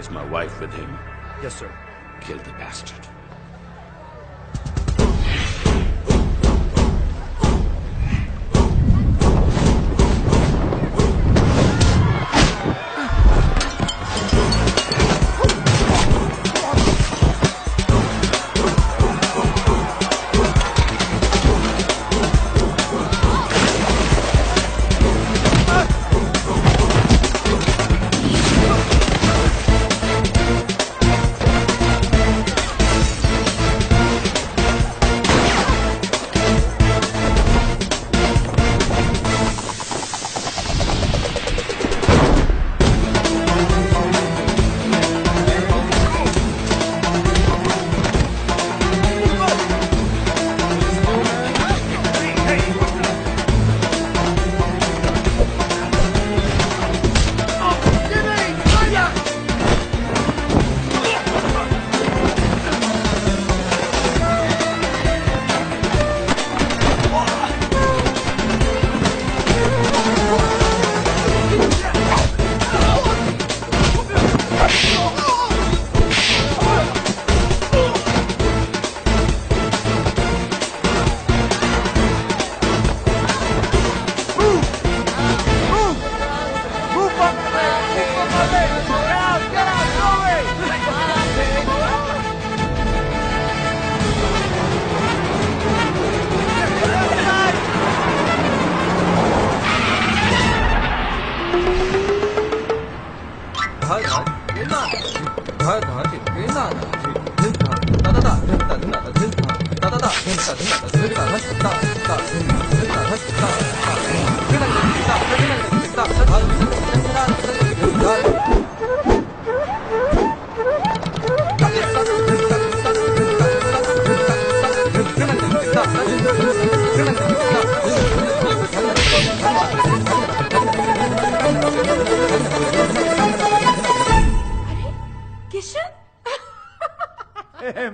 Is my wife with him? Yes, sir. Kill the bastard.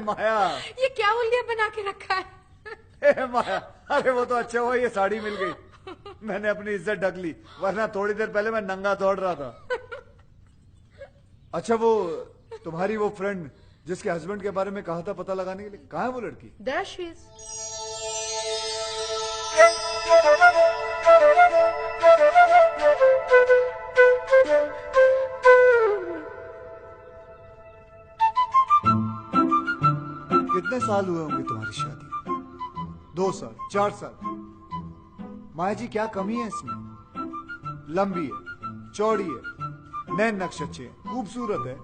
माया, ये क्या उल्लिया बना के रखा है? माया, अरे वो तो अच्छा हुआ ये साड़ी मिल गई। मैंने अपनी इज्जत ढक ली, वरना थोड़ी देर पहले मैं नंगा दौड़ रहा था। अच्छा वो तुम्हारी वो फ्रेंड जिसके हस्बैंड के बारे में कहा था पता लगाने के लिए, कहाँ है वो लड़की? There she is. कितने साल हुए होंगे तुम्हारी शादी? 2 साल, 4 साल। माया जी क्या कमी है इसमें? लंबी है, चौड़ी है, नैन नक्श अच्छे है, खूबसूरत है,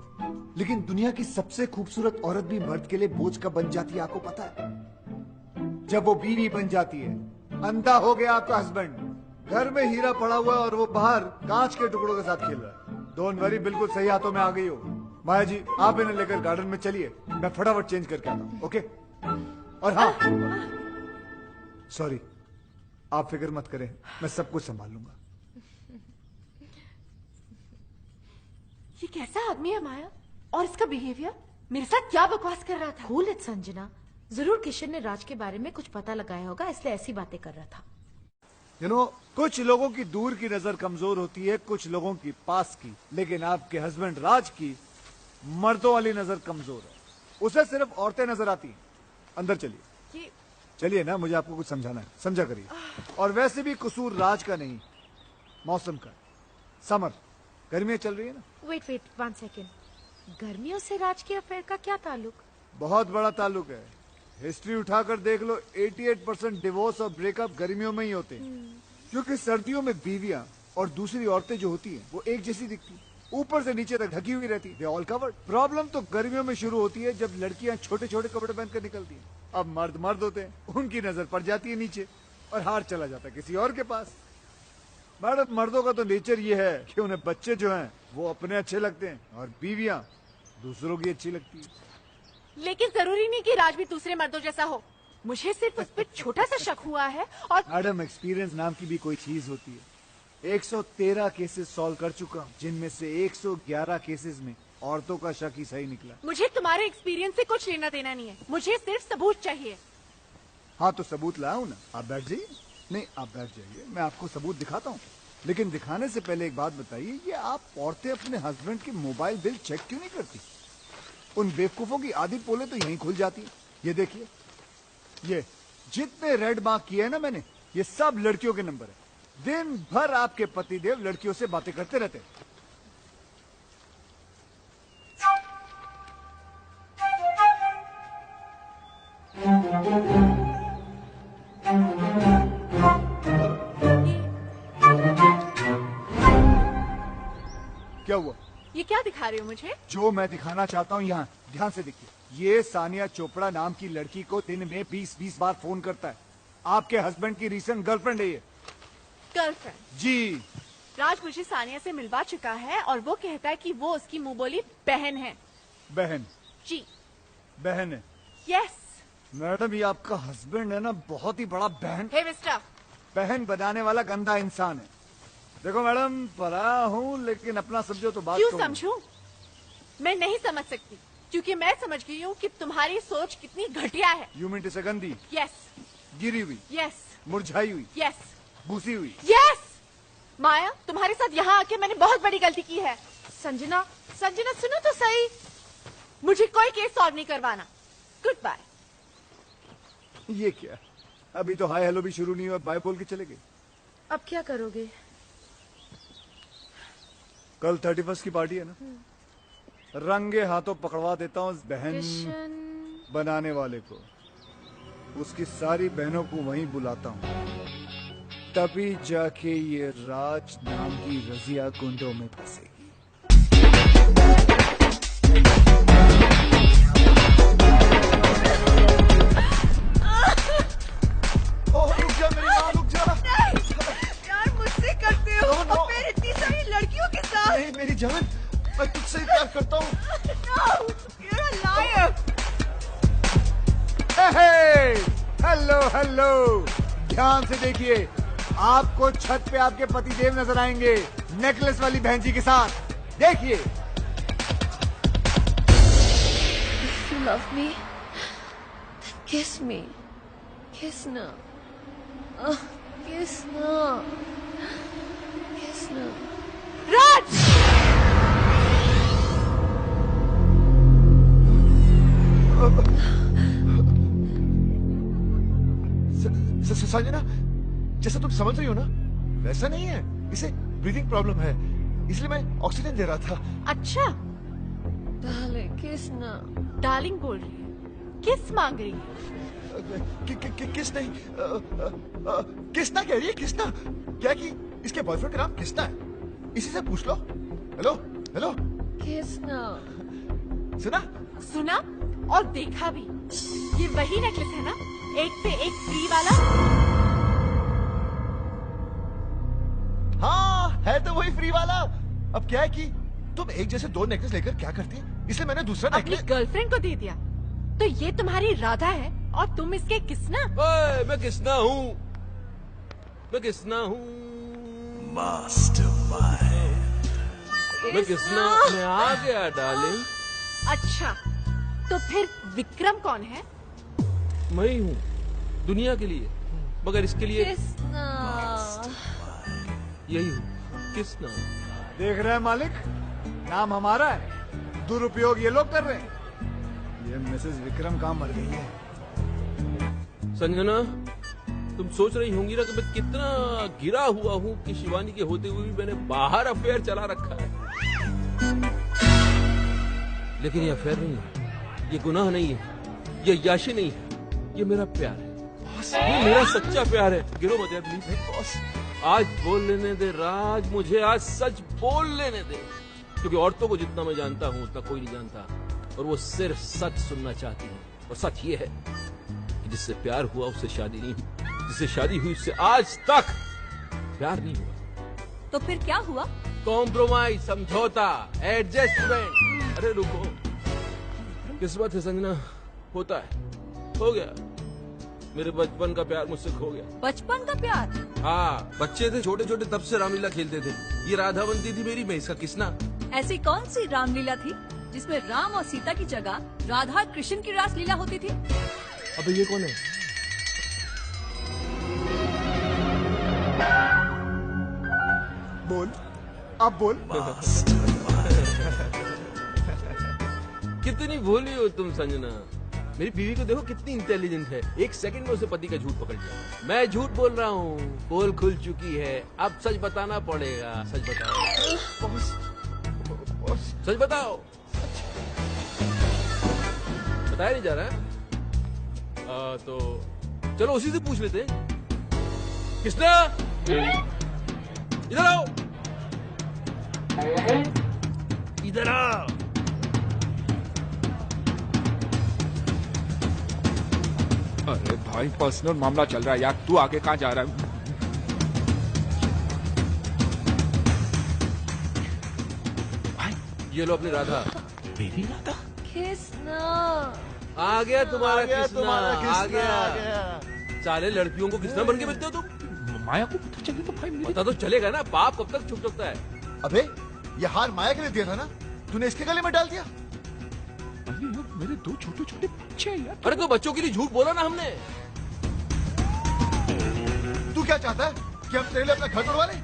लेकिन दुनिया की सबसे खूबसूरत औरत भी मर्द के लिए बोझ कब बन जाती है आपको पता है? जब वो बीवी बन जाती है। अंधा हो गया आपका हस्बैंड, घर में हीरा पड़ा हुआ है और वो बाहर कांच के टुकड़ों के साथ खेल रहा है। डोंट वरी, बिल्कुल सही हाथों में आ गई हो। माया जी आप इन्हें लेकर गार्डन में चलिए, मैं फटाफट चेंज करके आता हूँ। ओके? और हाँ, सॉरी, आप फिक्र मत करें, मैं सब कुछ संभाल लूंगा। ये कैसा आदमी है माया? और इसका बिहेवियर? मेरे साथ क्या बकवास कर रहा था? कूल इट संजना, जरूर किशन ने राज के बारे में कुछ पता लगाया होगा, इसलिए ऐसी बातें कर रहा था। कुछ लोगों की दूर की नजर कमजोर होती है, कुछ लोगों की पास की, लेकिन आपके हस्बैंड राज की मर्दों वाली नजर कमजोर है। उसे सिर्फ औरतें नजर आती हैं। अंदर चलिए, चलिए ना, मुझे आपको कुछ समझाना है, समझा करिए। और वैसे भी कसूर राज का नहीं, मौसम का। समर, गर्मियां चल रही है ना। वेट 1 सेकेंड, गर्मियों से राज के अफेयर का क्या ताल्लुक? बहुत बड़ा ताल्लुक है। हिस्ट्री उठाकर देख लो, 88% डिवोर्स और ब्रेकअप गर्मियों में ही होते हैं। क्योंकि सर्दियों में बीवियां और दूसरी औरतें जो होती हैं वो एक जैसी दिखती, ऊपर से नीचे तक ढकी हुई रहती, दे ऑल कवर्ड। प्रॉब्लम तो गर्मियों में शुरू होती है जब लड़कियां छोटे छोटे कपड़े पहनकर निकलती हैं। अब मर्द मर्द होते हैं, उनकी नजर पड़ जाती है नीचे और हार चला जाता है किसी और के पास। मैडम, मर्दों का तो नेचर ये है कि उन्हें बच्चे जो हैं वो अपने अच्छे लगते हैं और बीवियां दूसरों की अच्छी लगती है। लेकिन जरूरी नहीं कि राज भी दूसरे मर्दों जैसा हो। मुझे सिर्फ उस पर छोटा सा शक हुआ है और मैडम, एक्सपीरियंस नाम की भी कोई चीज होती है। 113 केसेस सॉल्व कर चुका हूँ, जिनमें से 111 केसेस में औरतों का शक ही सही निकला। मुझे तुम्हारे एक्सपीरियंस से कुछ लेना देना नहीं है, मुझे सिर्फ सबूत चाहिए। हाँ तो सबूत लाया हूँ ना, आप बैठ जाइए। नहीं, आप बैठ जाइए, मैं आपको सबूत दिखाता हूँ। लेकिन दिखाने से पहले एक बात बताइए, ये आप औरतें अपने हस्बैंड के मोबाइल बिल चेक क्यों नहीं करती? उन बेवकूफों की आधी पोले तो यहीं खुल जाती है। ये देखिए, ये जितने रेड मार्क किए हैं ना मैंने, ये सब लड़कियों के नंबर है। दिन भर आपके पतिदेव लड़कियों से बातें करते रहते हैं। क्या हुआ? ये क्या दिखा रहे हो मुझे? जो मैं दिखाना चाहता हूँ यहाँ ध्यान से देखिए। ये सानिया चोपड़ा नाम की लड़की को दिन में 20-20 बार फोन करता है। आपके हस्बैंड की रीसेंट गर्लफ्रेंड है ये। गर्लफ्रेंड? जी। राज मुझे सानिया से मिलवा चुका है और वो कहता है कि वो उसकी मुंह बोली बहन है। बहन? जी। बहन है? यस। मैडम, ये आपका हस्बैंड है ना, बहुत ही बड़ा बहन हे मिस्टर, बहन बनाने वाला गंदा इंसान है। देखो मैडम, पराया हूँ लेकिन अपना समझो तो बात क्यों कहूँ। समझूं? मैं नहीं समझ सकती क्योंकि मैं समझ गई हूँ कि तुम्हारी सोच कितनी घटिया है। यू मीन टू से गंदी, यस, गिरी हुई, यस, मुरझाई हुई, यस, भूसी हुई। यस। माया, तुम्हारे साथ यहाँ आके मैंने बहुत बड़ी गलती की है। संजना, संजना सुनो तो सही, मुझे कोई केस सॉल्व नहीं करवाना। Goodbye. ये क्या, अभी तो हाय हेलो भी शुरू नहीं हुआ, बाय बोल के चले गए। अब क्या करोगे? कल 31 की पार्टी है ना, रंगे हाथों पकड़वा देता हूँ उस बहन बनाने वाले को। उसकी सारी बहनों को वहीं बुलाता हूँ, तभी जाके ये राज नाम की रजिया गुंडों में फंसेगी। रुक जा मेरी माँ, रुक जा। यार मुझसे करते हो No, no. और फिर इतनी सारी लड़कियों के साथ। नहीं मेरी जान, मैं तुझसे ही प्यार करता हूँ। No, you're a liar. Hello hello, ध्यान से देखिए, आपको छत पे आपके पतिदेव नजर आएंगे, नेकलेस वाली बहन जी के साथ। देखिए। If you love me, then kiss me. Kiss now. Kiss now. Kiss now. राज! संजना, जैसा तुम समझ रही हो ना, वैसा नहीं है। इसे ब्रीदिंग प्रॉब्लम है, इसलिए मैं ऑक्सीजन दे रहा था। अच्छा, Darling, kiss now. डार्लिंग बोल रही है, किस मांग रही है? किस नहीं, किसना कह रही है, किसना। क्या कि इसके बॉयफ्रेंड का नाम किसना है, इसी से पूछ लो। Hello hello, Kiss now. सुना? सुना और देखा भी। ये वही नेकलेस है ना, एक पे एक फ्री वाला? हाँ, है तो वही फ्री वाला। अब क्या है कि तुम एक जैसे दो नेकलेस लेकर क्या करती, इसलिए मैंने दूसरा अपनी नेकलेस। गर्लफ्रेंड को दे दिया। तो ये तुम्हारी राधा है और तुम इसके किसना? ओए, मैं किसना हूँ? मैं किसना हूँ? मैं किसना? मैं आ गया डार्लिंग। अच्छा, तो फिर विक्रम कौन है? मैं ही हूँ दुनिया के लिए, मगर इसके लिए Kiss now. यही हूँ, किसना। देख रहे हैं मालिक, नाम हमारा है, दुरुपयोग ये लोग कर रहे हैं। ये मिसेस विक्रम कहाँ मर गई है? संजना, तुम सोच रही होंगी ना कि मैं कितना गिरा हुआ हूँ कि शिवानी के होते हुए भी मैंने बाहर अफेयर चला रखा है। लेकिन ये अफेयर नहीं है, ये गुनाह नहीं है, ये याशी नहीं है, ये मेरा प्यार है। ये मेरा सच्चा प्यार है। गिरो मत यार प्लीज। बॉस, आज बोल लेने दे राज, मुझे आज सच बोल लेने दे, क्योंकि औरतों को जितना मैं जानता हूँ उतना कोई नहीं जानता, और वो सिर्फ सच सुनना चाहती है। और सच ये है कि जिससे प्यार हुआ उससे शादी नहीं हुई, जिससे शादी हुई उससे आज तक प्यार नहीं हुआ। तो फिर क्या हुआ? कॉम्प्रोमाइज, समझौता, एडजस्टमेंट। अरे रुको, किस्मत है संजना, होता है, हो गया। मेरे बचपन का प्यार मुझसे खो गया। बचपन का प्यार? हाँ, बच्चे थे छोटे छोटे, तब से रामलीला खेलते थे। ये राधा बनती थी मेरी, मैं इसका किसना। ऐसी कौन सी रामलीला थी जिसमें राम और सीता की जगह राधा और कृष्ण की रासलीला होती थी? अबे ये कौन है? बोल, अब बोल। कितनी भोली हो तुम संजना। मेरी बीवी को देखो कितनी इंटेलिजेंट है, एक सेकंड में उसे पति का झूठ पकड़ लिया। मैं झूठ बोल रहा हूँ, पोल खुल चुकी है, अब सच बताना पड़ेगा। सच बताओ, सच बताओ। बताया नहीं जा रहा है? तो चलो उसी से पूछ लेते हैं। किसने? इधर आओ, इधर आओ। अरे भाई, पर्सनल मामला चल रहा है यार, तू आगे कहाँ जा रहा है? भाई ये लो अपनी राधा। मेरी राधा? कृष्णा। आ गया तुम्हारा कृष्णा, कृष्णा आ गया। साले लड़कियों को किसना बन के मिलते हो तुम? माया को पता चले तो भाई मेरी... पता तो चलेगा ना, पाप कब तक छुप सकता है। अबे ये हार माया के लिए दिया था ना, तूने इसके गले में डाल दिया। अरे यार, मेरे दो छोटे छोटे बच्चे हैं यार। अरे तो बच्चों के लिए झूठ बोला ना हमने। तू क्या चाहता है कि हम तेरे लिए अपना घर तोड़वा लें?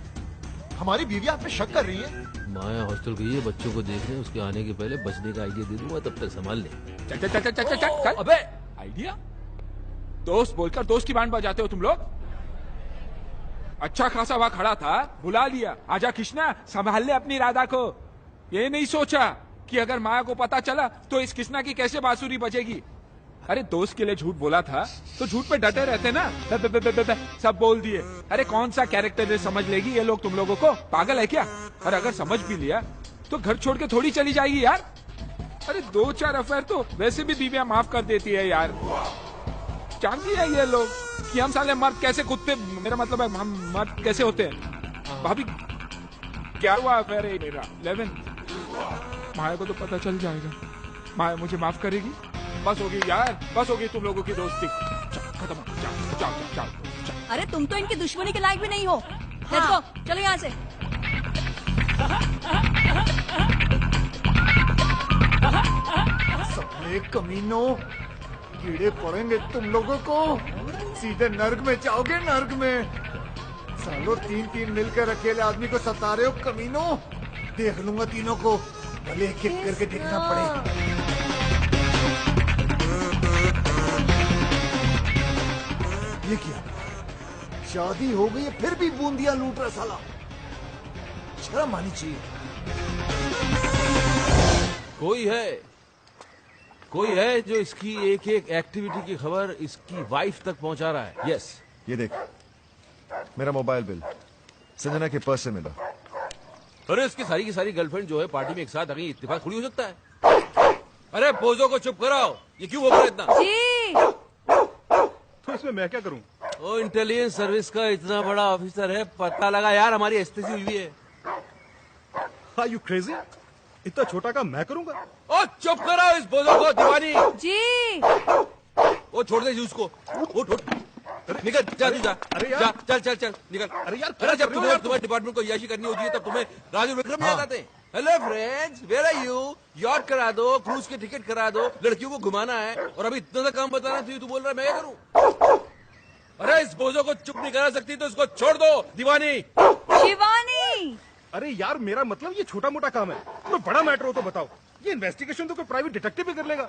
हमारी बीवी आप पे शक कर रही है। माया हॉस्टल गई है बच्चों को देखने, उसके आने के पहले बचने का आइडिया दे दूंगा, तब तक संभाल ले। चल चल चल चल चल चल। अबे आइडिया? दोस्त बोलकर दोस्त की बैंड बजाते हो तुम लोग। अच्छा खासा वहां खड़ा था, बुला लिया, आजा कृष्णा संभाल ले अपनी राधा को। ये नहीं सोचा कि अगर माया को पता चला तो इस कृष्णा की कैसे बांसुरी बजेगी। अरे दोस्त के लिए झूठ बोला था तो झूठ पे डटे रहते ना। सब बोल दिए। अरे कौन सा कैरेक्टर समझ लेगी ये लोग तुम लोगों को? पागल है क्या? और अगर समझ भी लिया तो घर छोड़ के थोड़ी चली जाएगी यार। अरे 2-4 अफेयर तो वैसे भी बीवियां माफ कर देती है यार। जानती है ये लोग कि हम साले मर्द कैसे कुत्ते, मेरा मतलब है हम मर्द कैसे होते हैं। भाभी क्या हुआ अफेयर है मेरा 11? माया को तो पता चल जाएगा, माया मुझे माफ करेगी। बस होगी यार, बस होगी तुम लोगों की दोस्ती, खत्म। जाओ जाओ जाओ जाओ। अरे तुम तो इनकी दुश्मनी के लायक भी नहीं हो। लेट्स गो, चलो यहाँ से। सबले कमीनों, कीड़े पड़ेंगे तुम लोगों को, सीधे नर्क में जाओगे, नर्क में। सालों 3-3 मिलकर अकेले आदमी को सता रहे हो कमीनों। देख लूंगा तीनों को, भले एक एक करके देखना पड़े। ये क्या, शादी हो गई है फिर भी बूंदिया लूट रहा साला। शर्म आनी चाहिए। कोई है जो इसकी एक एक एक्टिविटी की खबर इसकी वाइफ तक पहुंचा रहा है। यस, ये देख, मेरा मोबाइल बिल संजना के पर्स से मिला। अरे इसकी सारी की सारी गर्लफ्रेंड जो है पार्टी में एक साथ आ गई, इत्तेफाक थोड़ी हो सकता है। अरे पोजो को चुप कराओ, ये क्यों बोल रहे इतना? जी तो इसमें मैं क्या करूं? ओ इंटेलिजेंस सर्विस का इतना बड़ा ऑफिसर है, पता लगा यार हमारी एस्तेसी हुई है। Are you crazy? इतना छोटा काम मैं करूंगा? ओ चुप कराओ इस बोझो को, दीवानी। जी वो छोड़ दे उसको, उठ निकल, जा तू जा। अरे यार। जा, चल निकल। अरे यार, अरे जब क्या कर रहे हो यार तुम्हें डिपार्टमेंट को याशी करनी होती है तब तुम्हें राजू विक्रम याद आते हैं। Hello friends, where are you? Yacht करा दो, क्रूज के टिकट करा दो, लड़कियों को घुमाना है, और अभी इतना सा काम बताना तू बोल रहा है मैं क्या करूं? अरे इस बोझो को चुप नहीं करा सकती तो इसको छोड़ दो, दीवानी। शिवानी। अरे यार, मेरा मतलब ये छोटा मोटा काम है, कोई बड़ा मैटर हो तो बताओ। ये इन्वेस्टिगेशन तो कोई प्राइवेट डिटेक्टिव भी कर लेगा।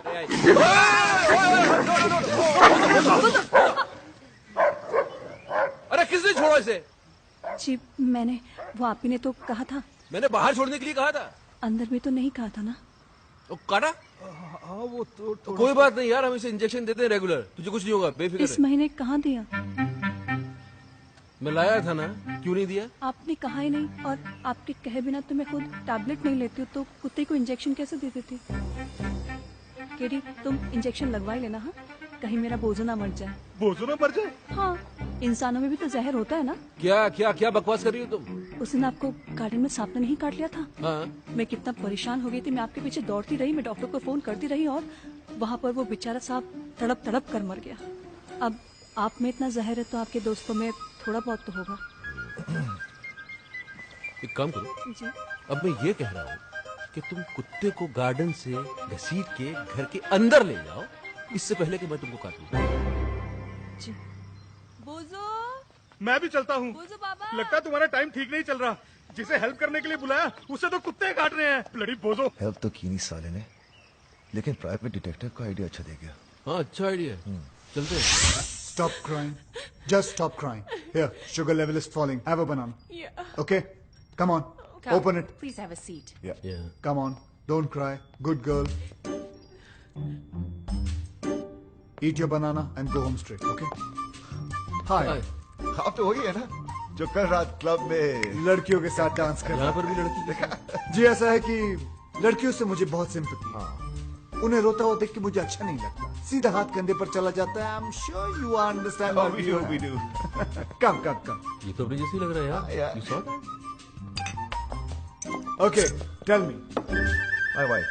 अरे किसने छोड़ा इसे? जी मैंने, वो आप ही ने तो कहा था। मैंने बाहर छोड़ने के लिए कहा था। अंदर भी तो नहीं कहा था ना। वो काटा? हाँ वो तो कोई बात नहीं यार, हम इसे इंजेक्शन देते हैं रेगुलर, तुझे कुछ नहीं होगा, बेफिक्र इस रह। महीने कहाँ दिया? मैं लाया था ना, क्यों नहीं दिया? आपने कहा ही नहीं, और आपके कहे बिना तो मैं खुद टैबलेट नहीं लेती हूँ, तो कुत्ते को इंजेक्शन कैसे दे देती? केडी, तुम इंजेक्शन लगवा ही लेना। हाँ, कहीं मेरा बोझो ना मर जाए। बोझो ना मर जाए? हाँ, इंसानों में भी तो जहर होता है ना। क्या क्या क्या बकवास कर रही हो तुम? उस दिन आपको गार्डन में सांप ने नहीं काट लिया था? हाँ। मैं कितना परेशान हो गई थी, मैं आपके पीछे दौड़ती रही, मैं डॉक्टर को फोन करती रही, और वहां पर वो बेचारा साहब तड़प तड़प कर मर गया। अब आप में इतना जहर है तो आपके दोस्तों में थोड़ा बहुत तो होगा। एक काम करो, जी अब मैं ये कह रहा हूँ कि तुम कुत्ते को गार्डन से घसीट के घर के अंदर ले जाओ, इससे पहले कि मैं तुमको काटूं। जी। बोझो मैं भी चलता हूँ। बोझो बाबा। लगता है तुम्हारा टाइम ठीक नहीं चल रहा। जिसे हेल्प करने के लिए बुलाया उसे तो कुत्ते काट रहे हैं। ब्लडी बोझो। हेल्प तो की नहीं साले ने, लेकिन प्राइवेट डिटेक्टिव का आइडिया अच्छा दे गया। हाँ, अच्छा आइडिया है। चलते हैं। Stop crying. Just stop crying. Here, sugar level is falling. Have a banana. Yeah. Okay? Come on. Open it. Please have a seat. Yeah. Come on. Don't cry. Good girl. Eat your banana and go home straight. Okay? Hi. Hi. आप तो वही है ना जो कल रात club में लड़कियों के साथ डांस कर यहाँ रहा पर भी लड़की के साथ? है। जी ऐसा है कि लड़कियों से मुझे बहुत सिंपैथी है। उन्हें रोता हुआ देख के मुझे अच्छा नहीं लगता। सीधा हाथ कंधे पर चला जाता है। I'm sure you understand what we you do, we have. do. Come, come, come. ये तो अपने जैसे ही लग रहा है यार। Yeah. You saw that? Okay, tell me. My wife.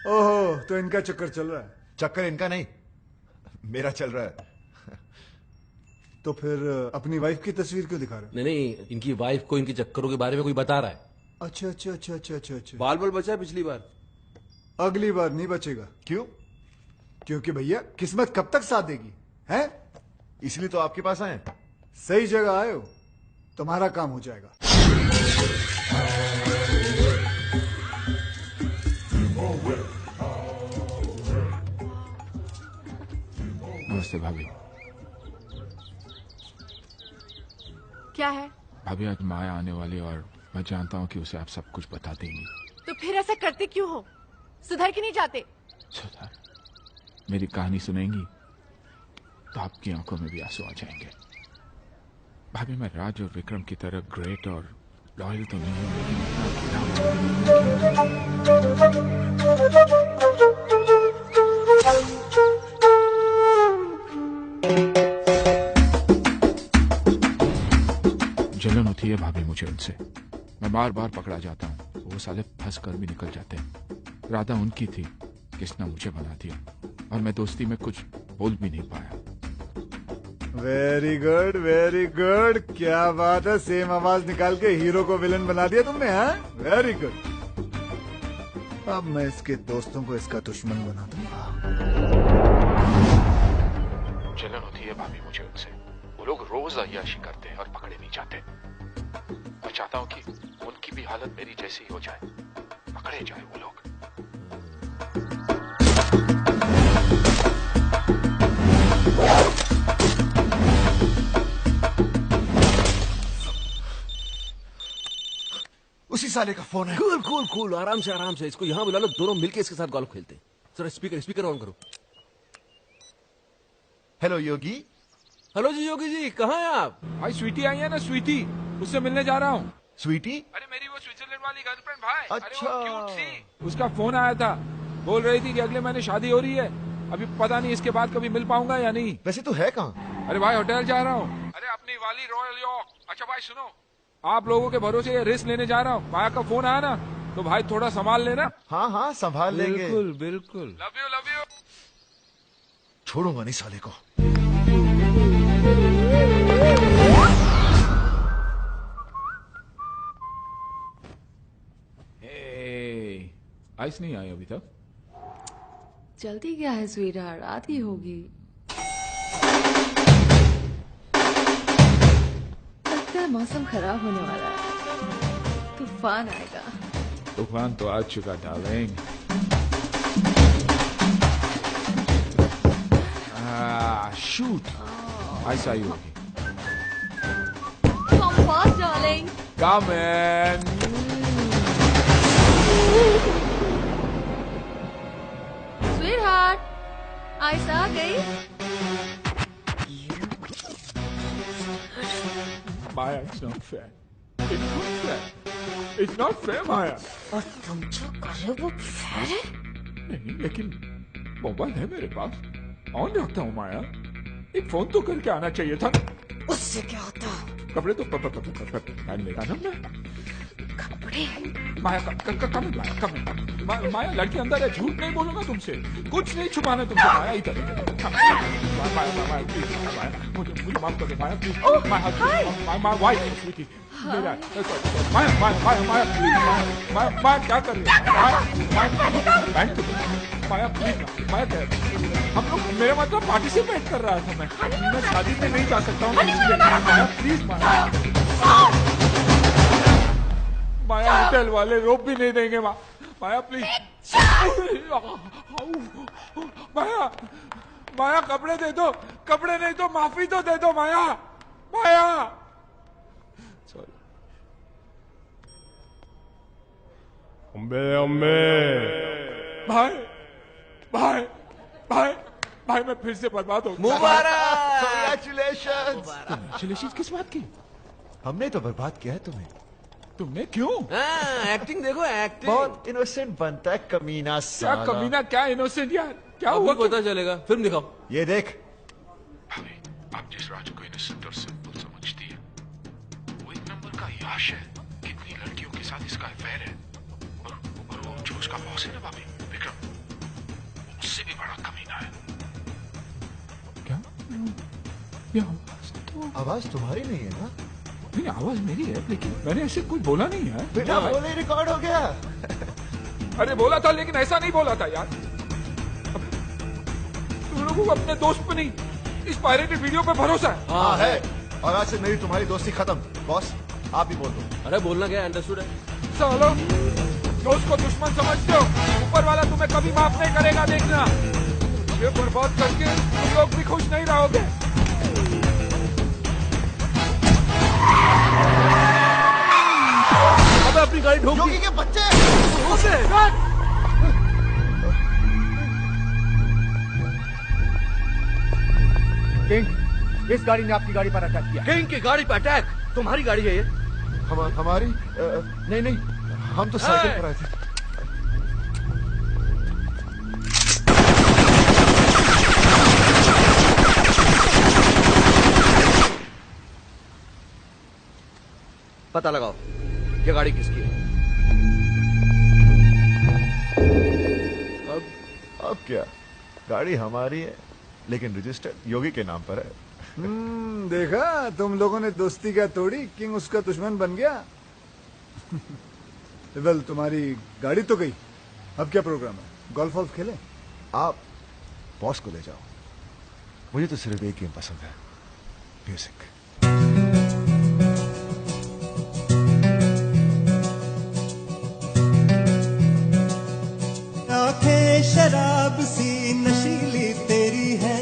ओहो, तो इनका चक्कर चल रहा है। चक्कर इनका नहीं, मेरा चल रहा है। तो फिर अपनी वाइफ की तस्वीर क्यों दिखा रहे नहीं नहीं, इनकी वाइफ को इनके चक्करों के बारे में कोई बता रहा है। हो? अच्छा अच्छा अच्छा अच्छा अच्छा अच्छा। बाल बाल बचा है पिछली बार। अगली बार नहीं बचेगा। क्यों? क्योंकि भैया किस्मत कब तक साथ देगी, हैं? इसलिए तो आपके पास आए। सही जगह आए हो, तुम्हारा काम हो जाएगा। नमस्ते भाभी। क्या है? भाभी आज माया आने वाली और मैं जानता हूँ कि उसे आप सब कुछ बता देंगी। तो फिर ऐसा करते क्यों हो? सुधर के नहीं जाते? सुधा, मेरी कहानी सुनेंगी तो आपकी आंखों में भी आंसू आ जाएंगे। भाभी मैं राज और विक्रम की तरह ग्रेट और लॉयल तो नहीं हूँ, लेकिन जलन होती है भाभी मुझे उनसे। मैं बार बार पकड़ा जाता हूँ, वो साले फंस कर भी निकल जाते हैं। राधा उनकी थी, किसने मुझे बना दिया और मैं दोस्ती में कुछ बोल भी नहीं पाया। Very good very good. क्या बात है, सेम आवाज निकाल के हीरो को विलन बना दिया तुमने, हाँ? Very good. अब मैं इसके दोस्तों को इसका दुश्मन बना दूंगा। जलन होती है भाभी मुझे उनसे। वो लोग रोज अय्याशी करते हैं और पकड़े नहीं जाते। मैं चाहता हूँ कि उनकी भी हालत मेरी जैसी हो जाए, पकड़े जाए वो लोग। उसी साले का फोन है। कूल कूल कूल, आराम से इसको यहाँ बुला लो, दोनों मिलके इसके साथ गोल्फ खेलते हैं। जरा स्पीकर ऑन करो। हेलो योगी। हेलो जी योगी जी, कहाँ हैं आप? भाई स्वीटी आई है ना, स्वीटी, उससे मिलने जा रहा हूँ। स्वीटी? अरे मेरी वो स्विट्जरलैंड वाली गर्लफ्रेंड भाई। अच्छा। अरे वो क्यूट सी। उसका फोन आया था, बोल रही थी कि अगले महीने शादी हो रही है। अभी पता नहीं इसके बाद कभी मिल पाऊंगा या नहीं। वैसे तो है कहाँ? अरे भाई होटल जा रहा हूँ। अरे अपनी वाली रॉयल यॉर्क। अच्छा भाई सुनो, आप लोगों के भरोसे ये रिस्क लेने जा रहा हूँ। भाई का फोन आया ना तो भाई थोड़ा संभाल लेना। हाँ हाँ संभाल लेंगे। बिल्कुल बिल्कुल। Love you. छोड़ूंगा नहीं साले को। आइस नहीं आई अभी तक। जल्दी क्या है स्वीटहार्ट, आती होगी। लगता है मौसम खराब होने वाला है, तूफान आएगा। तूफान तो आ चुका डार्लिंग। शूट, आइस आई होगी। Come fast, darling. Come in. Sweetheart, ice आ गई। Maya, it's not fair. It's not fair. It's not fair, Maya. और तुम जो कर रहे हो वो फेयर है? नहीं, लेकिन मोबाइल है मेरे पास, ऑन रखता हूँ माया। एक फोन तो करके आना चाहिए था। उससे क्या होता? कपड़े तो पहन लेगा ना मैं। कपड़े माया माया लड़की अंदर है, झूठ नहीं बोलूंगा तुमसे, कुछ नहीं छुपाना तुमसे। माया इधर माया प्लीज, मुझे माफ कर दो माया प्लीज। माया वाइफ स्वीटी मेरा, माया क्या कर रही है? माया प्लीज, माया हम लोग, मेरा मतलब पार्टिसिपेट कर रहा था मैं शादी में नहीं जा सकता हूँ। माया प्लीज, माया होटल वाले रोप भी नहीं देंगे। माया प्लीज, माया कपड़े दे दो, कपड़े नहीं तो माफी तो दे दो माया। सॉरी। भाई मैं फिर से बर्बाद हो गया। मुबारक, कांग्रेचुलेशंस। कांग्रेचुलेशंस किस बात की? हमने तो बर्बाद किया है तुम्हें। तुमने क्यों? एक्टिंग देखो, एक्टिंग। बहुत इनोसेंट बनता है कमीना क्या साला। कमीना, क्या इनोसेंट यार, क्या हुआ? पता चलेगा, फिल्म दिखाओ। ये देख, आप जिस राज को इनोसेंट और सिंपल समझती है, वो एक नंबर का याश है। कितनी लड़कियों के साथ इसका अफेयर है, और वो जो उसका बॉस है ना भाभी विक्रम, उससे भी बड़ा कमीना है। क्या? आवाज तुम्हारी नहीं है ना? नहीं, आवाज मेरी है, लेकिन मैंने ऐसे कुछ बोला नहीं है। बिना बोले रिकॉर्ड हो गया। अरे बोला था, लेकिन ऐसा नहीं बोला था यार। तुम लोगों को अपने दोस्त पे नहीं, इस पायरेटेड वीडियो पे भरोसा है। हाँ है, और आज से मेरी तुम्हारी दोस्ती खत्म। बॉस आप ही बोल दो। अरे बोलना क्या, अंडरस्टूड है। चलो, दोस्त को दुश्मन समझते हो, ऊपर वाला तुम्हें कभी माफ नहीं करेगा, देखना। ये बर्बाद करके तुम लोग भी खुश नहीं रहोगे। अबे अपनी गाड़ी ठोक दी। योगी के बच्चे। किंग, इस गाड़ी ने आपकी गाड़ी पर अटैक किया। किंग की गाड़ी पर अटैक? तुम्हारी गाड़ी है ये? हमारी नहीं, हम तो साइकिल पर आए थे। पता लगाओ ये गाड़ी किसकी है। अब क्या, गाड़ी हमारी है, लेकिन रजिस्टर योगी के नाम पर है। देखा, तुम लोगों ने दोस्ती क्या तोड़ी, किंग उसका दुश्मन बन गया। वेल, तुम्हारी गाड़ी तो गई, अब क्या प्रोग्राम है? गोल्फ वॉल्फ खेले? आप बॉस को ले जाओ, मुझे तो सिर्फ एक गेम पसंद है, म्यूजिक। आंखें शराब सी नशीली तेरी है,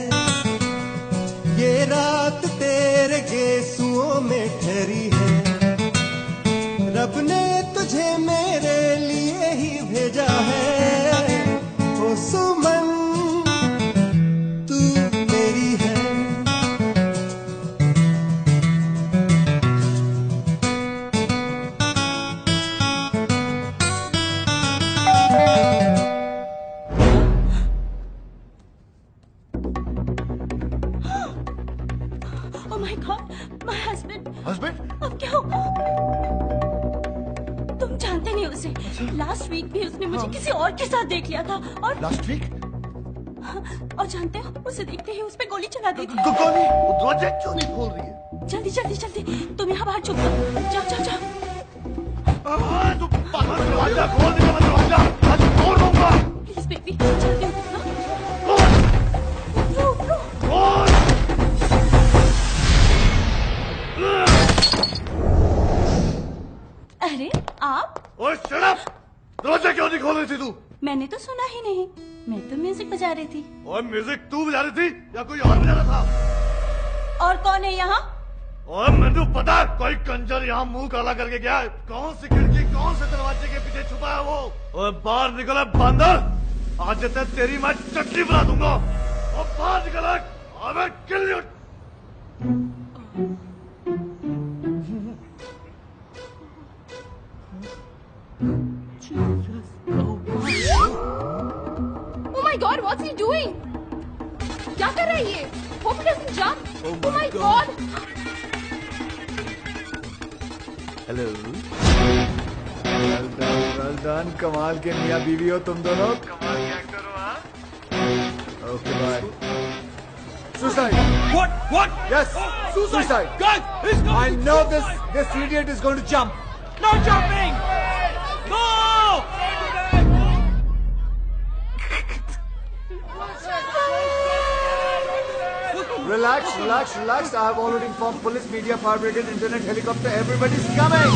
ये रात तेरे गेसुओं में ठहरी है। रब ने तुझे मेरे लिए ही भेजा है, ओ सुमन तू मेरी है। Oh my God, my husband. Husband? अब क्या होगा? तुम जानते नहीं उसे। लास्ट वीक भी उसने मुझे किसी और के साथ देख लिया था, और लास्ट वीक? और जानते हो, उसे देखते ही उस पे गोली चला दी थी। गोली? दरवाजा क्यों नहीं खोल रही है? जल्दी जल्दी जल्दी, तुम यहाँ बाहर छुप जाओ। जाओ जाओ जाओ। तू दरवाजा खोल दे, दरवाजा आज तोड़ दूंगा। प्लीज बेबी, जल्दी उठो। अरे आप? ओए शट अप! दरवाजा क्यों नहीं खोल रही थी तू? मैंने तो सुना ही नहीं, मैं तो म्यूजिक बजा रही थी। और म्यूजिक तू बजा रही थी या कोई और बजा रहा था? और कौन है यहाँ? और मैंने पता कोई कंजर यहाँ मुंह काला करके गया है। कौन सी खिड़की, कौन से दरवाजे के पीछे छुपा है वो? और बाहर निकला बंदर, आज तक तेरी मैं चटनी बना दूंगा। और बाहर निकला, अबे kill you. Oh my God, what's he doing? क्या कर रहा है ये? Hope he doesn't jump. Oh my God. Hello. Well done, कमाल के मियां बीवी हो तुम दोनों, कमाल के एक्टर हो। हाँ, okay bye. Suicide. What? Yes, suicide. Guys, he's going. I know this idiot is going to jump. No jumping. No. Relax. I have already informed police, media, fire brigade, internet, helicopter. Everybody's coming.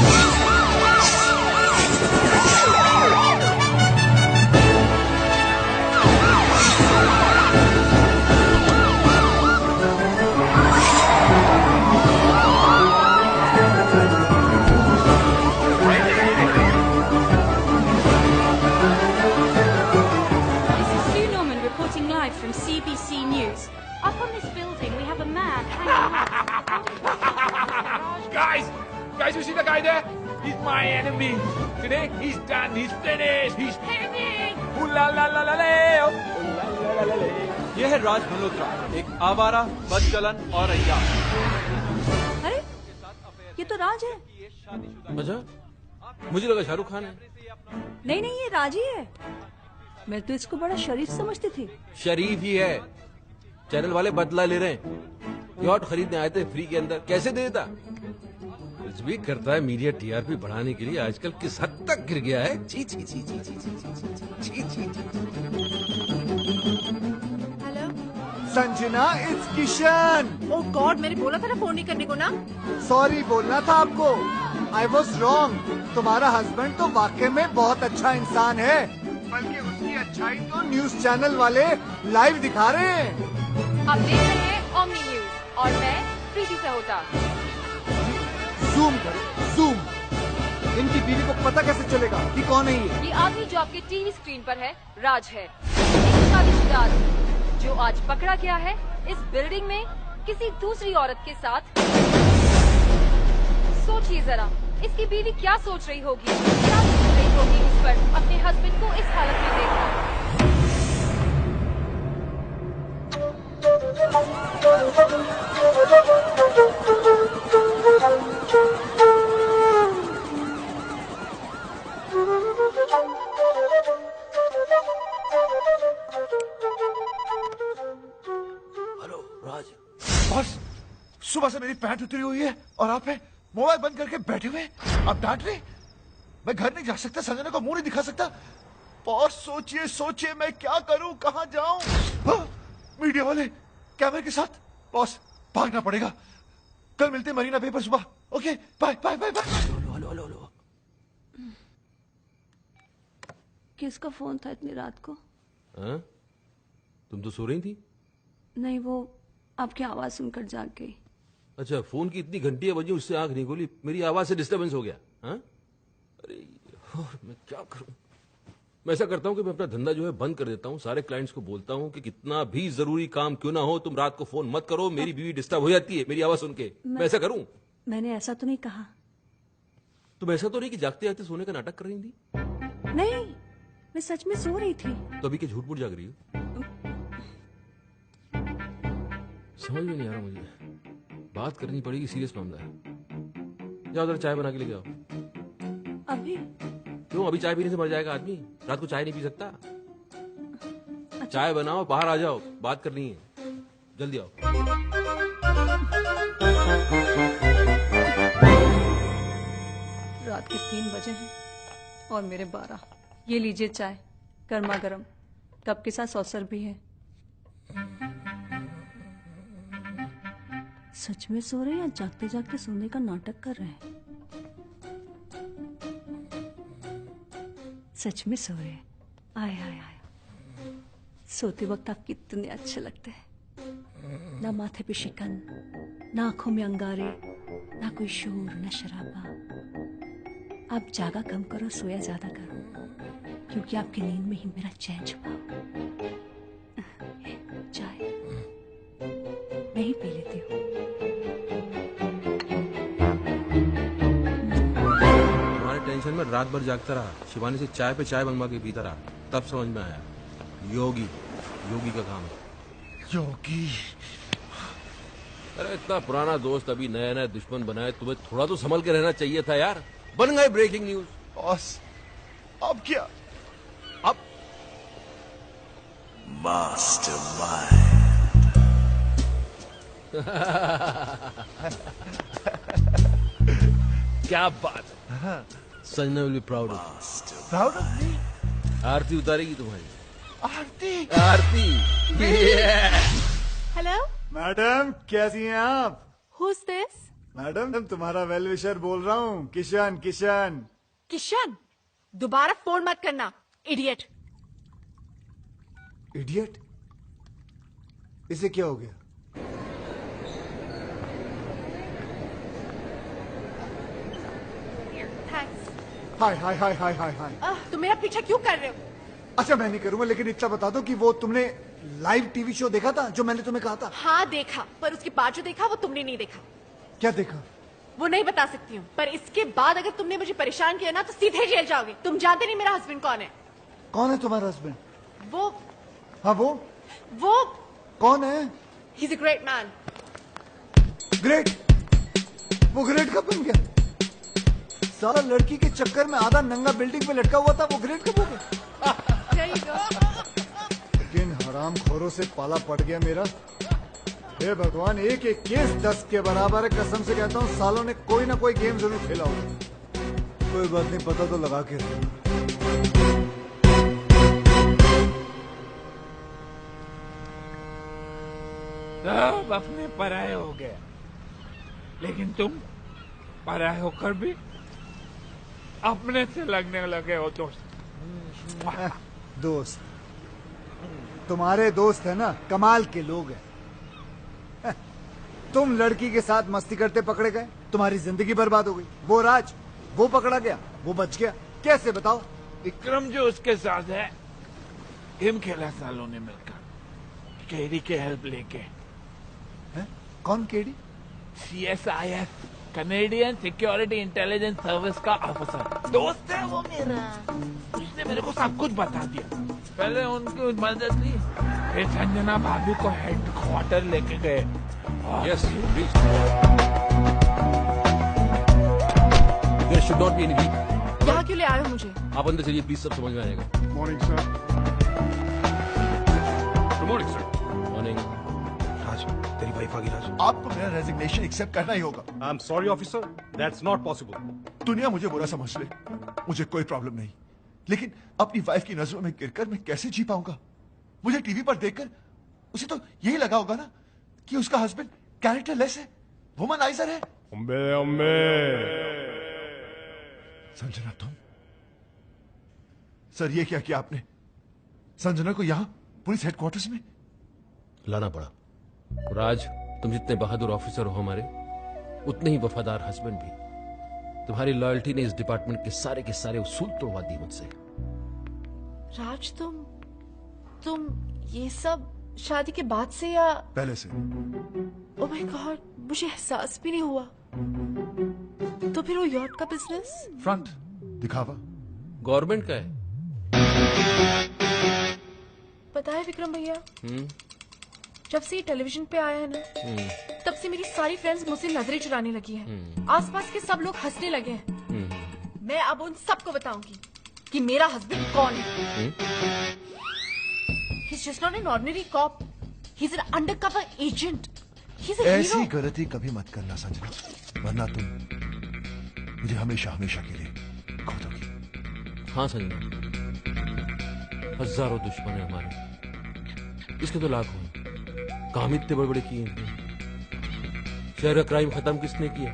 From CBC News. Up on this building, we have a man Guys, you see the guy there? He's my enemy. Today, he's done. He's finished. He's hanging. Ooh la la la la la. Ooh la la la la la. ये है राज मल्होत्रा, एक आवारा, बदचलन और अय्याश। अरे, ये तो राज है। अच्छा, मुझे लगा शाहरुख खान है। नहीं, ये राज ही है। मैं तो इसको बड़ा शरीफ समझती थी। शरीफ ही है। चैनल वाले बदला ले रहे हैं। यॉट खरीदने आए थे फ्री के अंदर, कैसे दे देता? कुछ भी करता है मीडिया टीआरपी बढ़ाने के लिए। आजकल किस हद तक गिर गया है। छी छी छी छी छी छी छी छी। Hello Sanjana, it's Kishan. Oh God, मैंने बोला था ना फोन नहीं करने को ना। सॉरी बोलना था आपको। I was wrong. तुम्हारा हस्बैंड तो वाकई में बहुत अच्छा इंसान है, बल्कि उसकी अच्छाई तो न्यूज चैनल वाले लाइव दिखा रहे हैं। आप देख रहे हैं ओमनी न्यूज और मैं प्रीति सहोटा। जूम करो, जूम। इनकी बीवी को पता कैसे चलेगा कि कौन है ये? ये आदमी जो आपके टीवी स्क्रीन पर है राज है, एक शादीशुदा आदमी जो आज पकड़ा गया है इस बिल्डिंग में किसी दूसरी औरत के साथ। सोचिए जरा, इसकी बीवी क्या सोच रही होगी इस पर अपने हस्बैंड को इस हालत में देखकर। हेलो राज। बॉस, सुबह से मेरी पैंट उतरी हुई है और आप मोबाइल बंद करके बैठे हुए। आप डांट रहे? मैं घर नहीं जा सकता, संजना को मुंह नहीं दिखा सकता। बॉस सोचिए मैं क्या करूं, कहां जाऊं? मीडिया वाले कैमरे के साथ। बॉस भागना पड़ेगा। कल मिलते हैं मरीना बे पर सुबह। Okay bye bye bye bye. Hello. किसका फोन था इतनी रात को? तुम तो सो रही थी। नहीं, वो आपकी आवाज सुनकर जाग गई। अच्छा, फोन की इतनी घंटियां बजी, उससे आंख नहीं खोली। मेरी आवाज से डिस्टर्बेंस हो गया। अरे मैं क्या करूं? मैं ऐसा करता हूं कि मैं अपना धंधा जो है बंद कर देता हूं। सारे क्लाइंट्स को बोलता हूं कि कितना भी जरूरी काम क्यों ना हो, तुम रात को फोन मत करो। मेरी बीवी डिस्टर्ब हो जाती है मेरी आवाज सुन के। मैं ऐसा करूं? मैंने ऐसा तो नहीं कहा। तुम ऐसा तो नहीं कि जागते जागते सोने का नाटक कर रही थी? नहीं, मैं सच में सो रही थी। तो अभी क्या झूठ मूठ जाग रही हो? समझ में नहीं आ रहा मुझे। बात करनी पड़ेगी, सीरियस मामला है। जाओ जरा चाय बना के लेके आओ। अभी? क्यों? अभी चाय पीने से मर जाएगा आदमी? रात को चाय नहीं पी सकता। अच्छा। चाय बनाओ, बाहर आ जाओ, बात करनी है। जल्दी आओ। रात के 3 बजे हैं और मेरे 12। ये लीजिए चाय, गर्मा गर्म, कप के साथ सॉसर भी है। सच में सो रहे हैं या जागते जागते सोने का नाटक कर रहे हैं? सच में सो रहे हैं। आय आय आय, सोते वक्त आप कितने अच्छे लगते हैं। ना माथे पे शिकन, ना आंखों में अंगारे, ना कोई शोर, ना शराबा। आप जागा कम करो, सोया ज्यादा करो, क्योंकि आपकी नींद में ही मेरा चैन छुपा। चाय मैं ही पी लेती हूँ। तुम्हारे टेंशन में रात भर जागता रहा, शिवानी से चाय पे चाय मंगवा के पीता रहा, तब समझ में आया योगी का काम है। योगी? अरे इतना पुराना दोस्त अभी नया नया दुश्मन बनाए। तुम्हें थोड़ा तो संभल के रहना चाहिए था यार। बन गए ब्रेकिंग न्यूज। बॉस अब क्या? अब मास्टरमाइंड। क्या बात है। Sanjana will be proud of proud of me. आरती उतारेगी तुम्हारी। आरती आरती। हेलो मैडम कैसी हैं आप? Who's this? मैडम तुम्हारा वेल विशर बोल रहा हूँ, किशन किशन। किशन, दोबारा फोन मत करना, इडियट। इडियट? इसे क्या हो गया? थैंक्स। हाय हाय हाय हाय हाय हाय। तुम मेरा पीछा क्यों कर रहे हो? अच्छा मैं नहीं करूंगा, लेकिन इतना बता दो कि वो तुमने लाइव टीवी शो देखा था जो मैंने तुम्हें कहा था? हाँ देखा, पर उसके बाद जो देखा वो तुमने नहीं देखा। क्या देखा? वो नहीं बता सकती हूँ, पर इसके बाद अगर तुमने मुझे परेशान किया ना तो सीधे जेल जाओगे। तुम जानते नहीं मेरा हस्बैंड कौन है। कौन है तुम्हारा हस्बैंड? वो हाँ वो कौन है? He is a great man. Great? वो ग्रेट कब बन गया? सारा लड़की के चक्कर में आधा नंगा बिल्डिंग पे लटका हुआ था, वो ग्रेट कब हो गया? लेकिन हराम खोरों से पाला पड़ गया मेरा। हे भगवान, एक एक केस 10 के बराबर है। कसम से कहता हूँ सालों ने कोई ना कोई गेम जरूर खेला होगा। कोई बात नहीं, पता तो लगा के रखना। सब अपने पराये हो गए, लेकिन तुम पराये होकर भी अपने से लगने लगे हो दोस्त। दोस्त? तुम्हारे दोस्त है ना, कमाल के लोग हैं। तुम लड़की के साथ मस्ती करते पकड़े गए, तुम्हारी जिंदगी बर्बाद हो गई। वो राज, वो पकड़ा गया, वो बच गया। कैसे बताओ? विक्रम जो उसके साथ है, गेम खेला सालों ने मिलकर, केडी के हेल्प लेके। है? कौन KD? CSIS, Canadian security intelligence service का ऑफिसर। दोस्त है वो मेरा। उसने मेरे को सब कुछ बता दिया। पहले उनकी मदद ली, फिर संजना भाभी को हेडक्वार्टर लेके गए। Yes, please. There should not be any leak. यहाँ क्यों ले आए हो मुझे? आप अंदर चलिए प्लीज, सब समझ में आएगा। Morning sir. Good morning sir. Morning. Raj, तेरी वाइफ आ गई। राज, आपको मेरा रेजिग्नेशन एक्सेप्ट करना ही होगा। I am sorry officer, that's not possible. दुनिया मुझे बुरा समझ ले, मुझे कोई प्रॉब्लम नहीं, लेकिन अपनी वाइफ की नजरों में गिरकर मैं कैसे जी पाऊंगा? मुझे टीवी पर देखकर उसे तो यही लगा होगा ना कि उसका हस्बैंड कैरेक्टरलेस है, वुमनाइजर है। संजना, तुम? सर, ये क्या किया आपने? संजना को यहां पुलिस हेडक्वार्टर्स में लाना पड़ा। राज, तुम जितने बहादुर ऑफिसर हो हमारे, उतने ही वफादार हस्बैंड भी। तुम्हारी लॉयल्टी ने इस डिपार्टमेंट के सारे उसूल तोड़वा दिए मुझसे। राज, तुम ये सब शादी के बाद से या पहले से? ओह माय गॉड, मुझे एहसास भी नहीं हुआ। तो फिर वो यॉट का बिजनेस? फ्रंट दिखावा गवर्नमेंट का है। पता है विक्रम भैया, जब से ये टेलीविजन पे आया है ना, तब से मेरी सारी फ्रेंड्स मुझसे नजरें चुराने लगी हैं। आसपास के सब लोग हंसने लगे हैं। मैं अब उन सबको बताऊंगी कि मेरा हस्बैंड कौन है। He's just not an ordinary cop. He's an undercover agent. He's a ऐसी hero. गलती कभी मत करना संजना, वरना तुम मुझे हमेशा हमेशा के लिए खो दोगी। हाँ संजना, हजारों दुश्मन है हमारे, इसके तो लाखों हैं। काम इतने बड़े बड़े किए हैं। शहर का क्राइम खत्म किसने किया?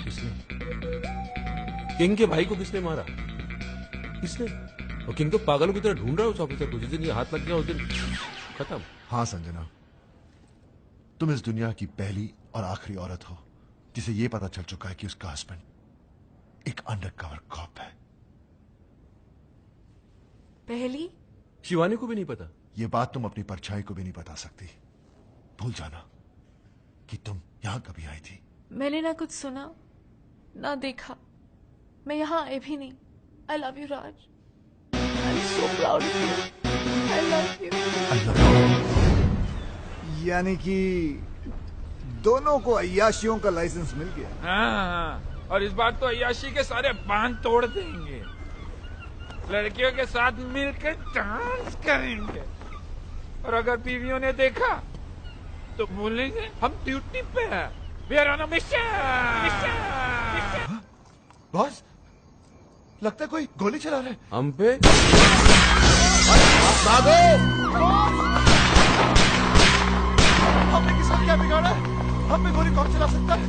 किसने? किंग के भाई को किसने मारा? किसने? और किंग तो पागलों की तरह ढूंढ रहा है उस ऑफिसर को। जिस दिन ये हाथ लग गया उस दिन खत्म। हाँ संजना, तुम इस दुनिया की पहली और आखिरी औरत हो जिसे ये पता चल चुका है कि उसका हस्बैंड एक अंडरकवर कॉप है। पहली? शिवानी को भी नहीं पता। ये बात तुम अपनी परछाई को भी नहीं बता सकती। भूल जाना कि तुम यहां कभी आई थी। मैंने ना कुछ सुना ना देखा, मैं यहाँ आए भी नहीं। I love you, Raj. I'm so proud of you. I love you. यानी कि दोनों को अय्याशियों का लाइसेंस मिल गया। हाँ, और इस बार तो अय्याशी के सारे बांध तोड़ देंगे। लड़कियों के साथ मिलकर डांस करेंगे और अगर बीवियों ने देखा तो बोलेंगे हम ड्यूटी पे हैं। We are on a mission! Boss, लगता है कोई गोली चला रहा है। हम पे भागो! हमने किसान क्या बिगाड़ा है? हम पे गोली कौन चला सकता है?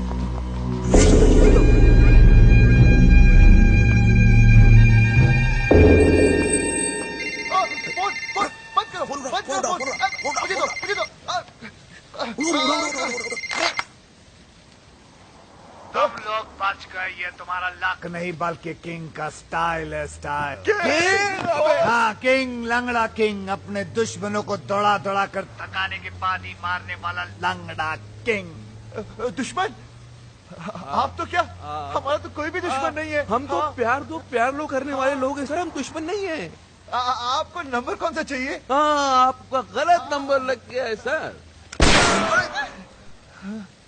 तुम लोग बच गए, ये तुम्हारा लक नहीं बल्कि किंग का स्टाइल है, स्टाइल। हाँ, किंग, लंगड़ा किंग, अपने दुश्मनों को दौड़ा दौड़ा कर थकाने के बाद ही मारने वाला लंगड़ा किंग। दुश्मन? आप तो क्या? हमारा तो कोई भी दुश्मन नहीं है। हम तो प्यार लो करने वाले लोग हैं सर, हम दुश्मन नहीं है। आपको नंबर कौन सा चाहिए? हाँ, आपका गलत नंबर लग गया है सर।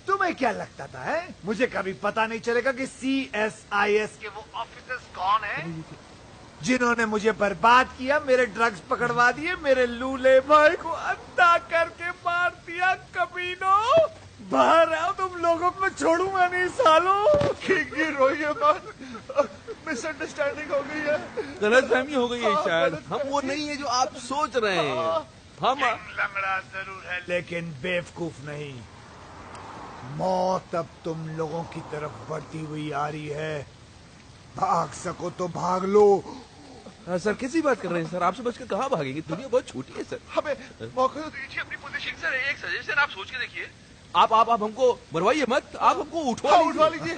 तुम्हें क्या लगता था है? मुझे कभी पता नहीं चलेगा कि CSIS के वो ऑफिसर्स कौन हैं? जिन्होंने मुझे बर्बाद किया, मेरे ड्रग्स पकड़वा दिए, मेरे लूले भाई को अंधा करके मार दिया। कमीनों, बाहर आओ, तुम लोगों को छोड़ूंगा नहीं सालों। किंग रोइए मत, मिसअंडरस्टैंडिंग हो गई है, गलतफहमी हो गई है शायद। हम वो नहीं है जो आप सोच रहे हैं। हम लंगड़ा जरूर है लेकिन बेवकूफ नहीं। मौत अब तुम लोगों की तरफ बढ़ती हुई आ रही है। भाग सको तो भाग लो। सर कैसी बात कर रहे हैं सर? आपसे बचकर कहाँ भागेंगे? दुनिया बहुत छोटी है सर। हमें मौका तो दीजिए अपनी पोजीशन। सर एक सजेशन आप सोच के देखिए। आप हमको मरवाइए मत, आप हमको उठवा लीजिए।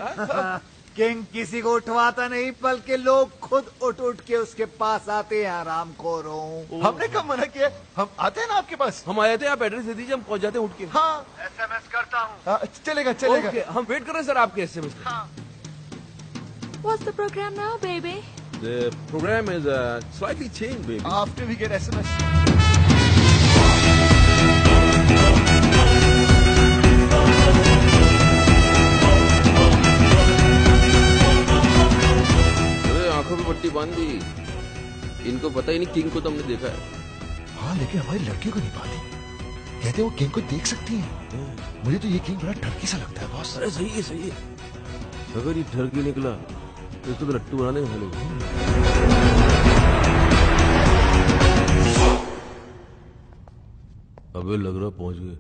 किंग किसी को उठवाता नहीं, बल्कि लोग खुद उठ के उसके पास आते हैं। आरामखोरों, हमने कब मना किया? हम आते हैं ना आपके पास। हम आए थे, आप एड्रेस दे दीजिए, हम पहुंच जाते हैं उठ के। हाँ, SMS करता हूँ। चलेगा। हम वेट कर रहे हैं सर आपके SMS। What's the program now, baby? The program is slightly changed, baby. After we get SMS. आंखों में पट्टी बांध दी। इनको पता ही नहीं किंग को तो हमने देखा है। हाँ, लेकिन हमारी लड़की को नहीं पाती। कहते वो किंग को देख सकती है। मुझे तो ये किंग बड़ा ठरकी सा लगता है बॉस। अरे सही है। अगर ये ठरकी निकला तो इसको तो लट्टू बनाने वाले। अबे लग रहा पहुंच गए।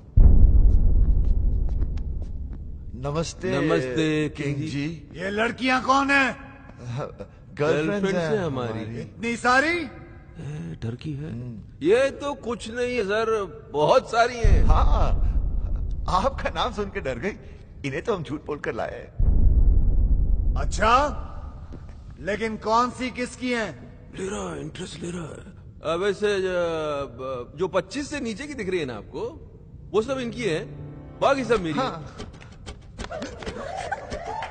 नमस्ते किंग जी। ये लड़कियां कौन है? गर्लफ्रेंड है हमारी। इतनी सारी? टर्की है। ये तो कुछ नहीं है सर, बहुत सारी हैं। हाँ, आपका नाम सुन के डर गई। इन्हें तो हम झूठ बोलकर लाए। अच्छा, लेकिन कौन सी किसकी हैं? ले रहा है, इंटरेस्ट ले रहा है। अब वैसे जो 25 से नीचे की दिख रही है ना आपको, वो सब इनकी है, बाकी सब मेरी। हाँ।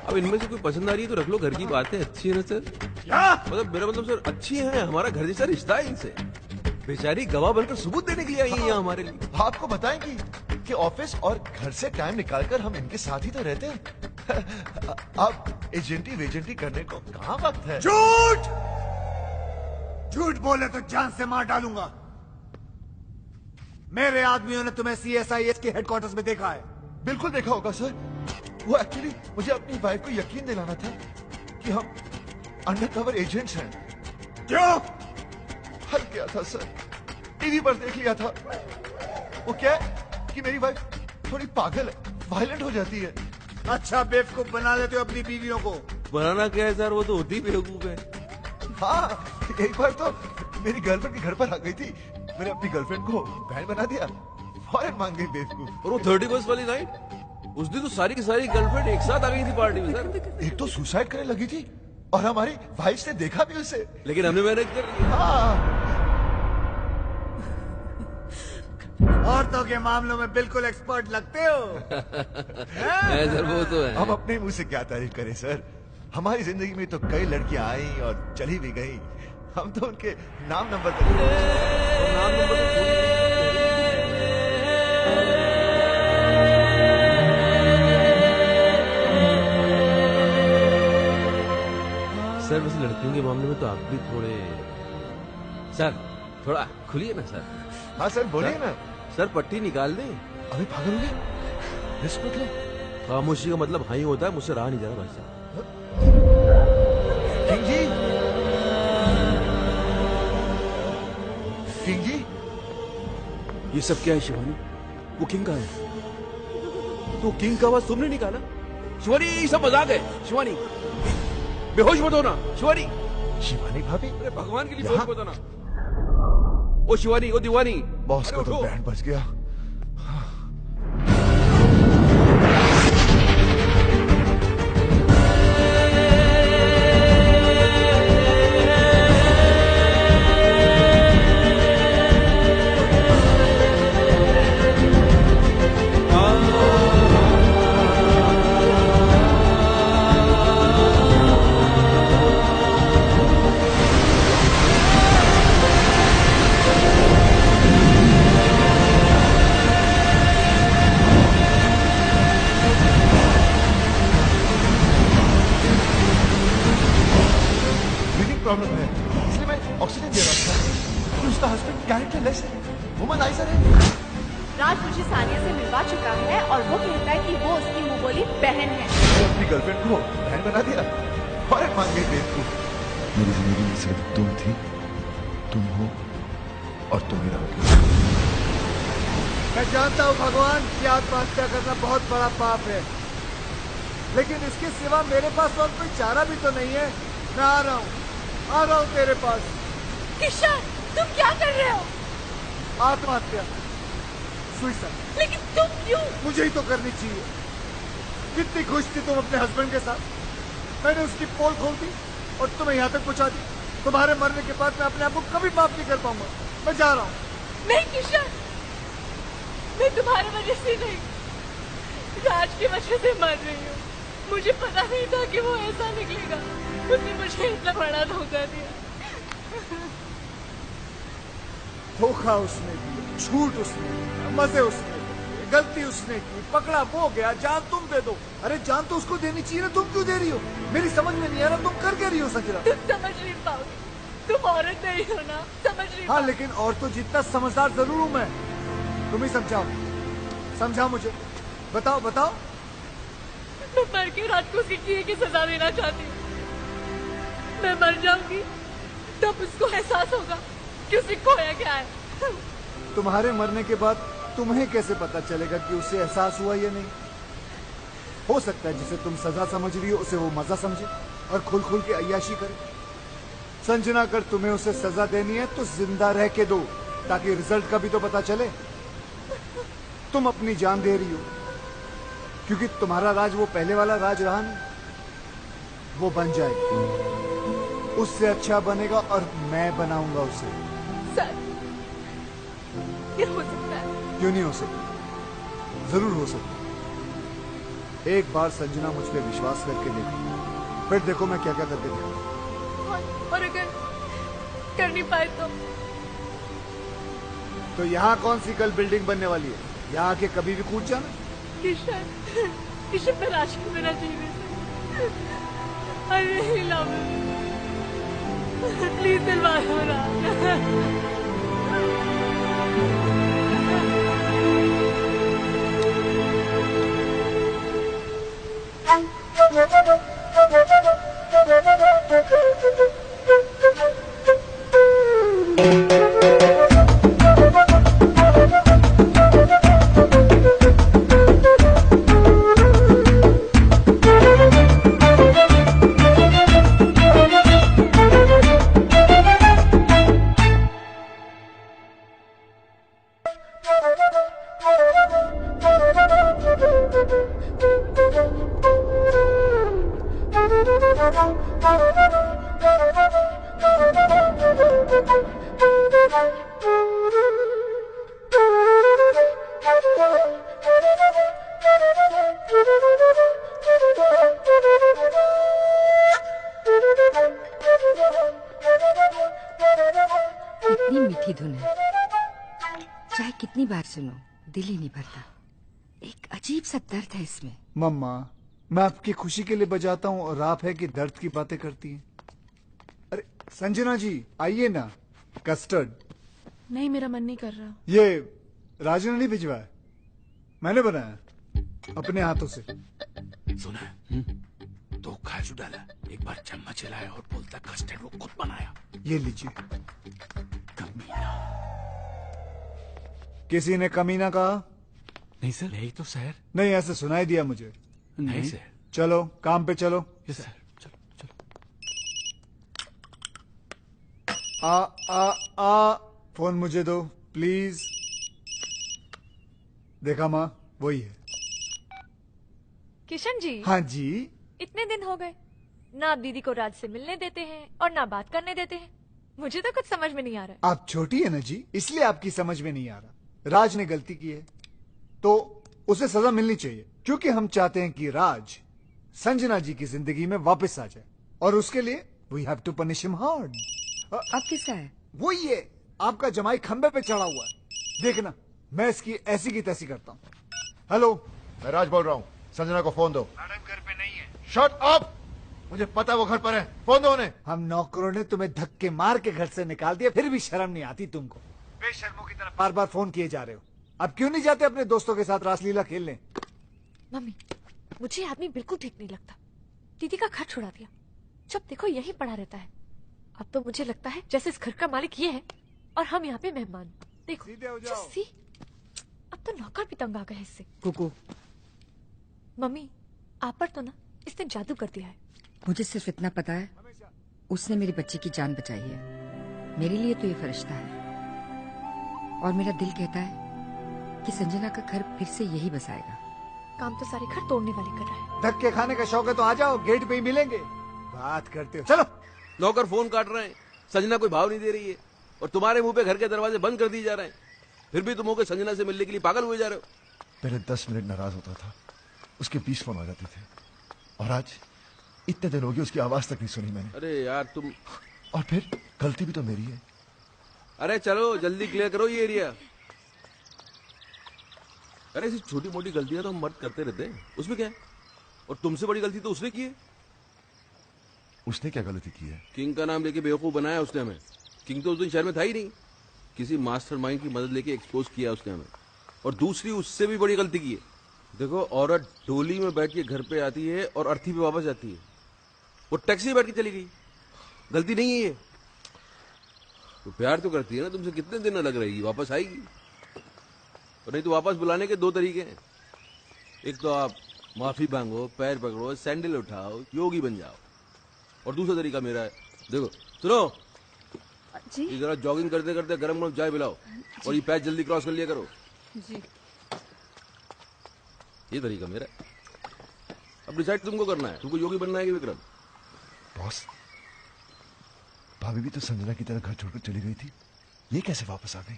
अब इनमें से कोई पसंद आ रही है तो रख लो, घर की बात है। अच्छी है ना सर? मतलब मेरा मतलब सर अच्छी है, हमारा घर जैसा रिश्ता है इनसे। बेचारी गवाह बनकर सबूत देने के लिए आई है यहाँ हमारे लिए। आपको बताएंगी कि ऑफिस और घर से टाइम निकालकर हम इनके साथ ही तो रहते हैं। अब एजेंटी करने को कहाँ वक्त है? झूठ बोले तो जान से मार डालूंगा। मेरे आदमियों ने तुम्हें CSIS के हेडक्वार्टर्स में देखा है। बिल्कुल देखा होगा सर। वो एक्चुअली मुझे अपनी वाइफ को यकीन दिलाना था कि हम अंडरकवर एजेंट्स हैं। क्यों? हल किया था सर, टीवी पर देख लिया था। वो क्या है कि मेरी वाइफ थोड़ी पागल है, वायलेंट हो जाती है। अच्छा, बेवकूफ बना लेते हो अपनी बीवियों को। बनाना क्या है सर, वो तो होती बेवकूफ है। हाँ, एक बार तो मेरी गर्लफ्रेंड के घर पर आ गई थी। मैंने अपनी गर्लफ्रेंड को बहन बना दिया, फौरन मान गई बेवकूफ। और वो 31st वाली नाइट, उस दिन तो सारी की सारी गर्लफ्रेंड एक साथ आ गई थी पार्टी में सर। एक तो सुसाइड करने लगी थी और हमारी वाइफ ने देखा भी उसे, लेकिन हमने मैनेज कर लिया। हाँ। औरतों के मामलों में बिल्कुल एक्सपर्ट लगते हो। सर वो तो है। हम अपने मुंह से क्या तारीफ करें सर। हमारी जिंदगी में तो कई लड़कियां आई और चली भी गई। हम तो उनके नाम नंबर लड़कियों के मामले में तो आप भी थोड़े सर थोड़ा खुलिए ना सर। हाँ सर बोलिए ना। सर पट्टी निकाल दें। अभी पागल हो गए? रिस्क मत लो। खामोशी का मतलब हाँ ही होता है, मुझसे रहा नहीं जा रहा भाई साहब। किंग जी, किंग जी, ये सब क्या है शिवानी? वो किंग का है तो किंग का आवाज तुमने निकाला? शिवानी ये सब मजाक है। शिवानी बेहोश मत होना। शिवानी, शिवानी भाभी, अरे भगवान के लिए बेहोश मत होना। ओ शिवानी, ओ दीवानी, बॉस अरे को तो उठो। बैंड बज गया। प्रॉब्लम है इसलिए मैं ऑक्सीजन दे रहा था। तो उसका हस्बैंड कैरेक्टर लेस है, वुमनाइजर है। राज मुझे सानिया से मिलवा चुका है और वो कहता है कि वो उसकी मुंह बोली बहन है। वो अपनी गर्लफ्रेंड को बहन बना दिया और मान गई बेवकूफ। मेरी जिंदगी में सिर्फ तुम थी, तुम हो और तुम ही रहोगे। मैं जानता हूँ भगवान कि आत्महत्या करना बहुत बड़ा पाप है, लेकिन इसके सिवा मेरे पास और कोई चारा भी तो नहीं है। मैं आ रहा हूँ तेरे पास। किशन, तुम क्या कर रहे हो? आत्महत्या, सुसाइड। लेकिन तुम क्यों? मुझे ही तो करनी चाहिए। कितनी खुश थी तुम अपने हस्बैंड के साथ, मैंने उसकी पोल खोल दी और तुम्हें यहाँ तक पहुँचा दी। तुम्हारे मरने के बाद मैं अपने आप को कभी माफ नहीं कर पाऊंगा। मैं जा रहा हूँ। नहीं किशन, मैं तुम्हारे वजह से नहीं, राज की वजह से मर रही हूँ। मुझे पता नहीं था कि वो ऐसा निकलेगा। उसने मुझे इतना बड़ा धोखा दिया। धोखा उसने दिया, झूठ उसने दिया, मजे उसने दिए, गलती उसने की, पकड़ा वो गया। जान तुम दे दो। अरे जान तो उसको देनी चाहिए ना, तुम क्यों दे रही हो? मेरी समझ में नहीं आ रहा तुम कर क्या रही हो संजना? तुम समझ नहीं पाओगे, तुम औरत नहीं हो ना, समझ नहीं। हाँ लेकिन और तो जितना समझदार जरूर हूँ मैं। तुम ही समझाओ, समझाओ मुझे, बताओ बताओ। मैं मर के रात को उसकी किए की सजा देना चाहती हूँ। मैं मर जाऊंगी तब उसको एहसास होगा कि उसे खोया क्या है। तुम्हारे मरने के बाद तुम्हें कैसे पता चलेगा कि उसे एहसास हुआ या नहीं? हो सकता है जिसे तुम सजा समझ रही हो उसे वो मजा समझे और खुल खुल के अय्याशी करे। संजना, अगर तुम्हें उसे सजा देनी है तो जिंदा रह के दो, ताकि रिजल्ट का भी तो पता चले। तुम अपनी जान दे रही हो क्योंकि तुम्हारा राज वो पहले वाला राज रहा नहीं, वो बन जाएगा, उससे अच्छा बनेगा और मैं बनाऊंगा उसे। सर, ये हो सकता है? क्यों नहीं हो सकता? जरूर हो सकता। एक बार संजना मुझ पे विश्वास करके देखो, फिर देखो मैं क्या क्या करके दिखाऊंगा। और अगर कर नहीं पाए तो यहाँ कौन सी कल बिल्डिंग बनने वाली है? यहाँ आके कभी भी कूद जाना। किशन, किशन पर आशिक मेरा जीवन। I really love him. Please दिलवा दो ना। कितनी मीठी धुन है, चाहे कितनी बार सुनो दिल ही नहीं भरता। एक अजीब सा दर्द है इसमें। मम्मा, मैं आपकी खुशी के लिए बजाता हूँ और आप है कि दर्द की बातें करती हैं। अरे संजना जी आइए ना, कस्टर्ड। नहीं, मेरा मन नहीं कर रहा। ये राजू ने नहीं भिजवाया, मैंने बनाया अपने हाथों से। सुना, तो काजू डाला, एक बार चम्मच हिलाया और बोलता कस्टर्ड वो खुद बनाया। ये लीजिए। किसी ने कमीना कहा? नहीं सर, यही तो सर। नहीं, ऐसे सुनाई दिया मुझे। नहीं सर। चलो काम पे चलो। यस सर, चलो चलो। फोन मुझे दो प्लीज। देखा माँ, वही है। किशन जी। हाँ जी। इतने दिन हो गए, ना आप दीदी को राज से मिलने देते हैं और ना बात करने देते हैं। मुझे तो कुछ समझ में नहीं आ रहा है। आप छोटी है ना जी, इसलिए आपकी समझ में नहीं आ रहा। राज ने गलती की है तो उसे सजा मिलनी चाहिए, क्योंकि हम चाहते हैं कि राज संजना जी की जिंदगी में वापस आ जाए, और उसके लिए we have to punish him hard. अब किसका है? वही है, आपका जमाई खंबे पे चढ़ा हुआ है। देखना, मैं इसकी ऐसी की तैसी करता हूँ। हेलो, मैं राज बोल रहा हूँ, संजना को फोन दो। मैडम घर पे नहीं है। शट अप, मुझे पता है वो घर पर है, फोन दो उन्हें। हम नौकरों ने तुम्हें धक्के मार के घर से निकाल दिया, फिर भी शर्म नहीं आती तुमको। बेशर्मों की तरह बार बार फोन किए जा रहे हो। अब क्यों नहीं जाते अपने दोस्तों के साथ रासलीला खेलने? मम्मी, मुझे ये आदमी बिल्कुल ठीक नहीं लगता। दीदी का घर छुड़ा दिया, जब देखो यही पड़ा रहता है। अब तो मुझे लगता है जैसे इस घर का मालिक ये है और हम यहाँ पे मेहमान। देखो सीधे हो जाओ। सी, अब तो नौकर भी तंग आ गए इससे। कुकू, मम्मी, आप पर तो ना इसने जादू कर दिया है। मुझे सिर्फ इतना पता है, उसने मेरी बच्ची की जान बचाई है। मेरे लिए तो ये फरिश्ता है, और मेरा दिल कहता है कि संजना का घर फिर से यही बसाएगा। काम तो सारे घर तोड़ने वाले कर रहा है। धक्के खाने का शौक है तो आ जाओ, गेट पे ही मिलेंगे। बात करते हो, चलो। नौकर फोन काट रहे हैं, संजना कोई भाव नहीं दे रही है, और तुम्हारे मुंह पे घर के दरवाजे बंद कर दिए जा रहे हैं। फिर भी तुम होकर संजना से मिलने के लिए पागल हुए जा रहे हो। पहले 10 मिनट नाराज होता था, उसके 20 फोन आ जाते थे, और आज इतने दिन हो गए उसकी आवाज तक नहीं सुनी मैंने। अरे यार तुम, और फिर गलती भी तो मेरी है। अरे चलो जल्दी क्लियर करो ये एरिया। अरे ऐसी छोटी मोटी गलतियां तो हम मर्द करते रहते हैं, उसमें क्या है? और तुमसे बड़ी गलती तो उसने की है। उसने क्या गलती की है? किंग का नाम लेके बेवकूफ बनाया उसने हमें। किंग तो उस दिन शहर में था ही नहीं, किसी मास्टरमाइंड की मदद लेके एक्सपोज किया उसने हमें। और दूसरी उससे भी बड़ी गलती की है। देखो, औरत डोली में बैठ के घर पे आती है और अर्थी पे वापस जाती है, वो टैक्सी में बैठ के चली गई। गलती नहीं है ये। तो प्यार तो करती है ना तुमसे, कितने दिन लग रहेगी, वापस आएगी। और नहीं तो वापस बुलाने के 2 तरीके हैं। एक तो आप माफी मांगो, पैर पकड़ो, सैंडल उठाओ, योगी बन जाओ। और दूसरा तरीका मेरा है, देखो सुनो जी, जरा जॉगिंग करते करते गरम गरम चाय पिलाओ, और ये पैच जल्दी क्रॉस कर लिया करो जी। ये तरीका मेरा है। अब डिसाइड तुमको करना है, तुमको योगी बनना है कि विक्रम। बॉस, भाभी भी तो संजना की तरह घर छोड़कर चली गई थी, ये कैसे वापस आ गई?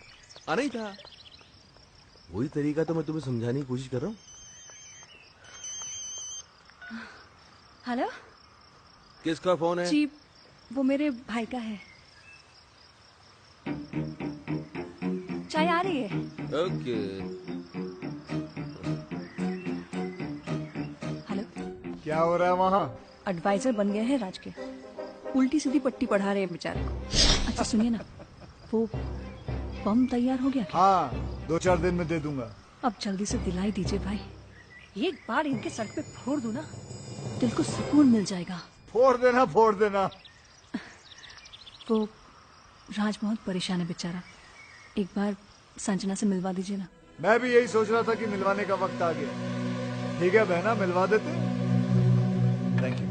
आना ही था, वही तरीका तो मैं तुम्हें समझाने की कोशिश कर रहा हूँ। हेलो किसका फोन है? जी, वो मेरे भाई का है। चाय आ रही है। ओके। हेलो, क्या हो रहा है वहाँ? एडवाइजर बन गए हैं राज के, उल्टी सीधी पट्टी पढ़ा रहे हैं बेचारे को। अच्छा सुनिए ना, वो बम तैयार हो गया क्या? हाँ, 2-4 दिन में दे दूंगा। अब जल्दी से दिलाई दीजिए भाई, एक बार इनके सर पे फोड़ दूं ना, दिल को सुकून मिल जाएगा। फोड़ देना, फोड़ देना। वो राज बहुत परेशान है बेचारा, एक बार संजना से मिलवा दीजिए ना। मैं भी यही सोच रहा था कि मिलवाने का वक्त आ गया। ठीक है बहना, मिलवा देते। Thank you.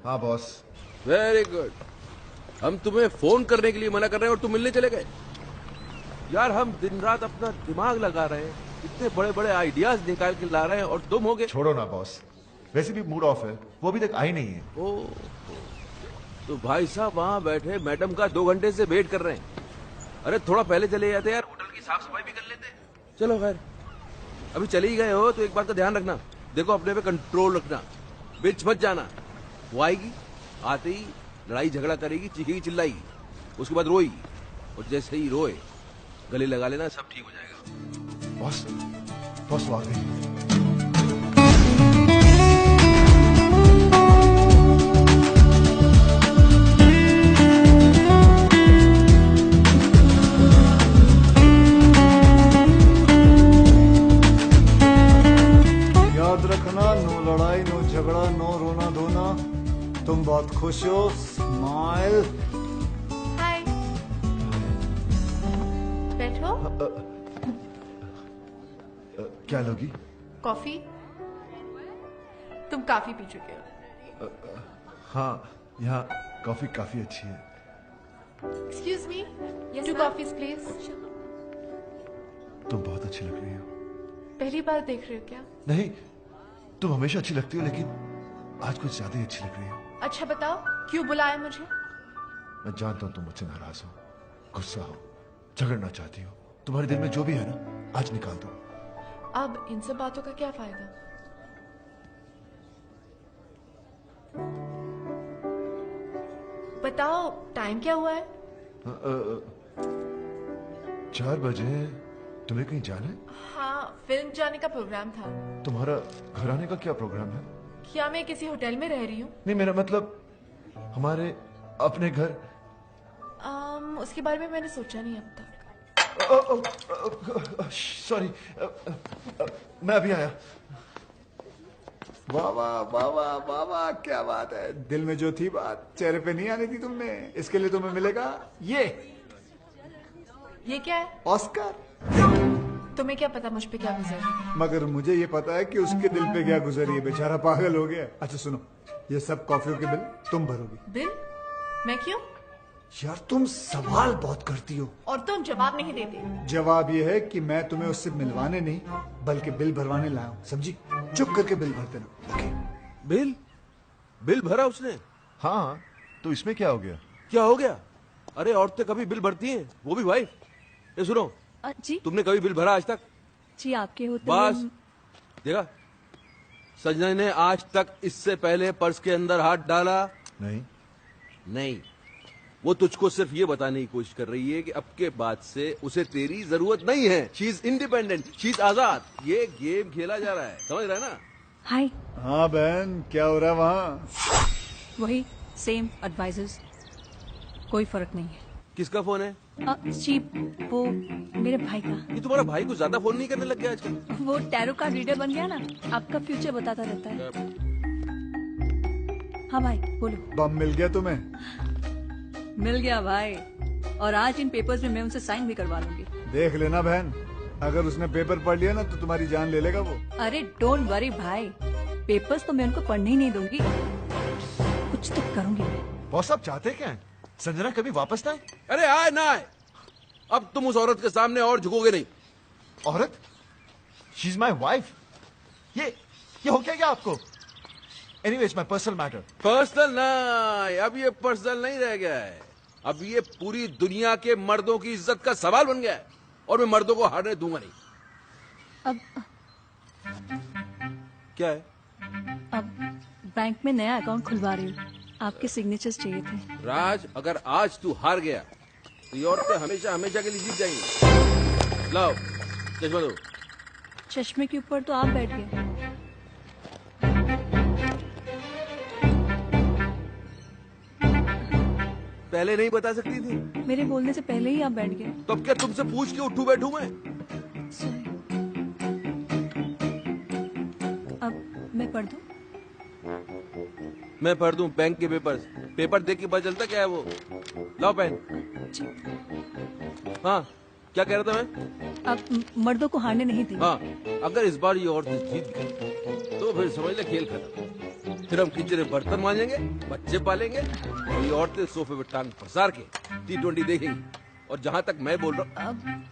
हाँ बॉस। Very good. हम तुम्हें फोन करने के लिए मना कर रहे हैं और तुम मिलने चले गए। यार हम दिन रात अपना दिमाग लगा रहे हैं, इतने बड़े बड़े आइडियाज निकाल के ला रहे हैं, और तुम हो गए। छोड़ो ना बॉस, वैसे भी मूड ऑफ है, वो अभी तक आई नहीं है। ओ, तो भाई साहब वहाँ बैठे मैडम का 2 घंटे से वेट कर रहे हैं। अरे थोड़ा पहले चले जाते यार, होटल की साफ सफाई भी कर लेते। चलो खैर, अभी चले ही गए हो तो एक बात का ध्यान रखना, देखो अपने पे कंट्रोल रखना, बीच मत जाना। वो आएगी, आते ही लड़ाई झगड़ा करेगी, चीखेगी चिल्लाएगी, उसके बाद रोएगी, और जैसे ही रोए गले लगा लेना, सब ठीक हो जाएगा। बॉस, बॉस वो आ गई। याद रखना, नो लड़ाई, नो झगड़ा, नो रोना धोना। तुम बहुत खुश हो, स्माइल। हाय, बैठो। क्या लोगी? कॉफी। तुम काफी पी चुके हो। हाँ, यहाँ कॉफी काफी अच्छी है। Excuse me, two coffees please. तुम बहुत अच्छी लग रही हो। पहली बार देख रहे हो क्या? नहीं, तुम हमेशा अच्छी लगती हो, लेकिन आज कुछ ज्यादा ही अच्छी लग रही हो। अच्छा बताओ, क्यों बुलाया मुझे? मैं जानता हूँ तुम मुझसे नाराज हो, गुस्सा हो, झगड़ना चाहती हो। तुम्हारे दिल में जो भी है ना, आज निकाल दो। अब इन सब बातों का क्या फायदा? बताओ, टाइम क्या हुआ है? 4 बजे। तुम्हें कहीं जाना है? हाँ, फिल्म जाने का प्रोग्राम था। तुम्हारा घर आने का क्या प्रोग्राम है? क्या मैं किसी होटल में रह रही हूँ? नहीं, मेरा मतलब हमारे अपने घर। उसके बारे में मैंने सोचा नहीं अब तक। सॉरी, मैं अभी आया। वाह वाह वाह वाह वाह वाह, क्या बात है। दिल में जो थी बात चेहरे पे नहीं आनी थी तुमने। इसके लिए तुम्हें मिलेगा ये क्या है? ऑस्कर। तुम्हें क्या पता मुझ पे क्या गुजर रहा है? मगर मुझे ये पता है कि उसके दिल पे क्या गुजरी है। बेचारा पागल हो गया। अच्छा सुनो, ये सब कॉफियों के बिल तुम भरोगी। बिल? मैं क्यों? यार तुम सवाल बहुत करती हो और तुम जवाब नहीं देते। जवाब ये है कि मैं तुम्हें उससे मिलवाने नहीं बल्कि बिल भरवाने लाया हूँ, समझी? चुप करके बिल भर देना। ओके? बिल भरा उसने? हाँ, तो इसमें क्या हो गया? क्या हो गया? अरे औरतें कभी बिल भरती हैं, वो भी वाइफ। ये सुनो, जी तुमने कभी बिल भरा आज तक? जी, आपके होते बस देखा, संजना ने आज तक इससे पहले पर्स के अंदर हाथ डाला नहीं। वो तुझको सिर्फ ये बताने की कोशिश कर रही है कि अब के बाद से उसे तेरी जरूरत नहीं है। She is independent, she is आजाद। ये गेम खेला जा रहा है, समझ रहा है ना? हाय। हाँ बहन, क्या हो रहा है वहाँ? वही सेम एडवाइजर्स, कोई फर्क नहीं है। किसका फोन है? जी, वो मेरे भाई का। ये तुम्हारा भाई को ज्यादा फोन नहीं करने लग गया आजकल? वो टैरो का रीडर बन गया ना, आपका फ्यूचर बताता रहता है। हाँ भाई बोलो। बम मिल गया तुम्हें? मिल गया भाई, और आज इन पेपर्स में मैं उनसे साइन भी करवा लूंगी। देख लेना बहन, अगर उसने पेपर पढ़ लिया ना तो तुम्हारी जान ले लेगा वो। अरे डोंट वरी भाई, पेपर्स तो मैं उनको पढ़ने ही नहीं दूंगी, कुछ तो करूंगी मैं। बॉस आप चाहते क्या हैं? संजना कभी वापस ना आए? अरे आए ना आए, अब तुम उस औरत के सामने और झुकोगे नहीं। औरत? She is my wife. ये हो क्या आपको? Anyways my personal matter. Personal नहीं, अब ये पर्सनल नहीं रह गया है। अब ये पूरी दुनिया के मर्दों की इज्जत का सवाल बन गया है, और मैं मर्दों को हारने दूंगा नहीं। अब क्या है? अब बैंक में नया अकाउंट खुलवा रही हूँ, आपके सिग्नेचर्स चाहिए थे। राज, अगर आज तू हार गया तो ये औरतें हमेशा हमेशा के लिए जीत जाएंगी। लाओ चश्मा दो। चश्मे के ऊपर तो आप बैठ गए। पहले नहीं बता सकती थी? मेरे बोलने से पहले ही आप बैठ गए। तो अब क्या तुमसे पूछ के उठूं बैठूं मैं? अब मैं पढ़ दूं? मैं पढ़ दूं बैंक के पेपर्स? पेपर देख के पता चलता क्या है वो। लाओ पेन। हाँ, क्या कह रहा था मैं? अब मर्दों को हारने नहीं देंगे। हाँ, अगर इस बार ये औरतें जीत गई तो फिर समझ ले खेल खत्म। फिर हम किचन में बर्तन मांजेंगे, बच्चे पालेंगे, और ये औरतें सोफे पे टांग पसार के T20 देखेंगी। और जहाँ तक मैं बोल रहा हूँ, अब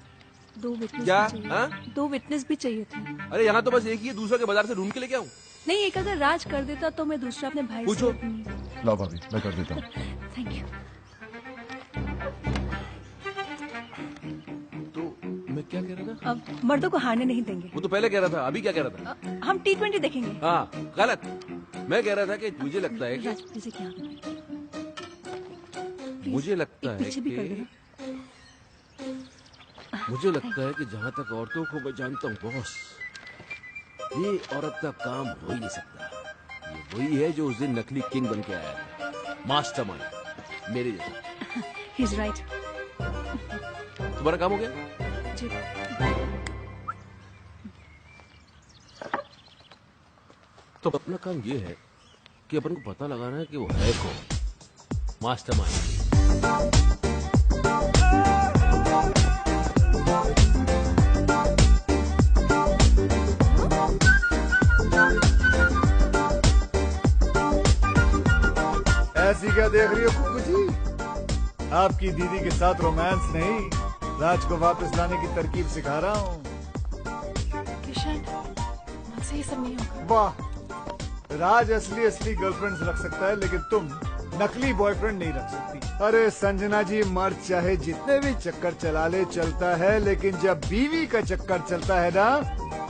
2 विटनेस क्या? भी चाहिए। हाँ? 2 विटनेस भी चाहिए थे। अरे यहाँ तो बस एक ही है, दूसरा के बाजार से ढूंढ के लेके आऊँ? नहीं, एक अगर राज कर देता तो मैं दूसरा अपने भाई पूछो। से। लाओ भाभी, मैं कर देता हूँ। Thank you. तो मैं क्या कह रहा था? अब मर्दों को हारने नहीं देंगे। वो तो पहले कह रहा था, अभी क्या कह रहा था? हम T20 देखेंगे। हाँ, गलत। मैं कह रहा था कि मुझे लगता है कि राज प्लीज क्या मुझे लगता है पीछे भी कर कि देना। मुझे लगता है कि जहाँ तक औरतों को मैं जानता हूँ बॉस, ये औरत का काम हो ही नहीं सकता। ये वही है जो उस दिन नकली किंग बन के आया था, मास्टरमाइंड, मेरे जैसा। He's right. तुम्हारा काम हो गया? जी। तो अपना काम ये है कि अपन को पता लगाना है कि वो है कौन, मास्टरमाइंड। ऐसी क्या देख रही हो कुकू जी? आपकी दीदी के साथ रोमांस नहीं, राज को वापस लाने की तरकीब सिखा रहा हूँ। किशन, मुझसे ये सब नहीं होगा। वाह, राज असली गर्लफ्रेंड्स रख सकता है, लेकिन तुम नकली बॉयफ्रेंड नहीं रख सकती। अरे संजना जी, मर्द चाहे जितने भी चक्कर चला ले चलता है, लेकिन जब बीवी का चक्कर चलता है ना,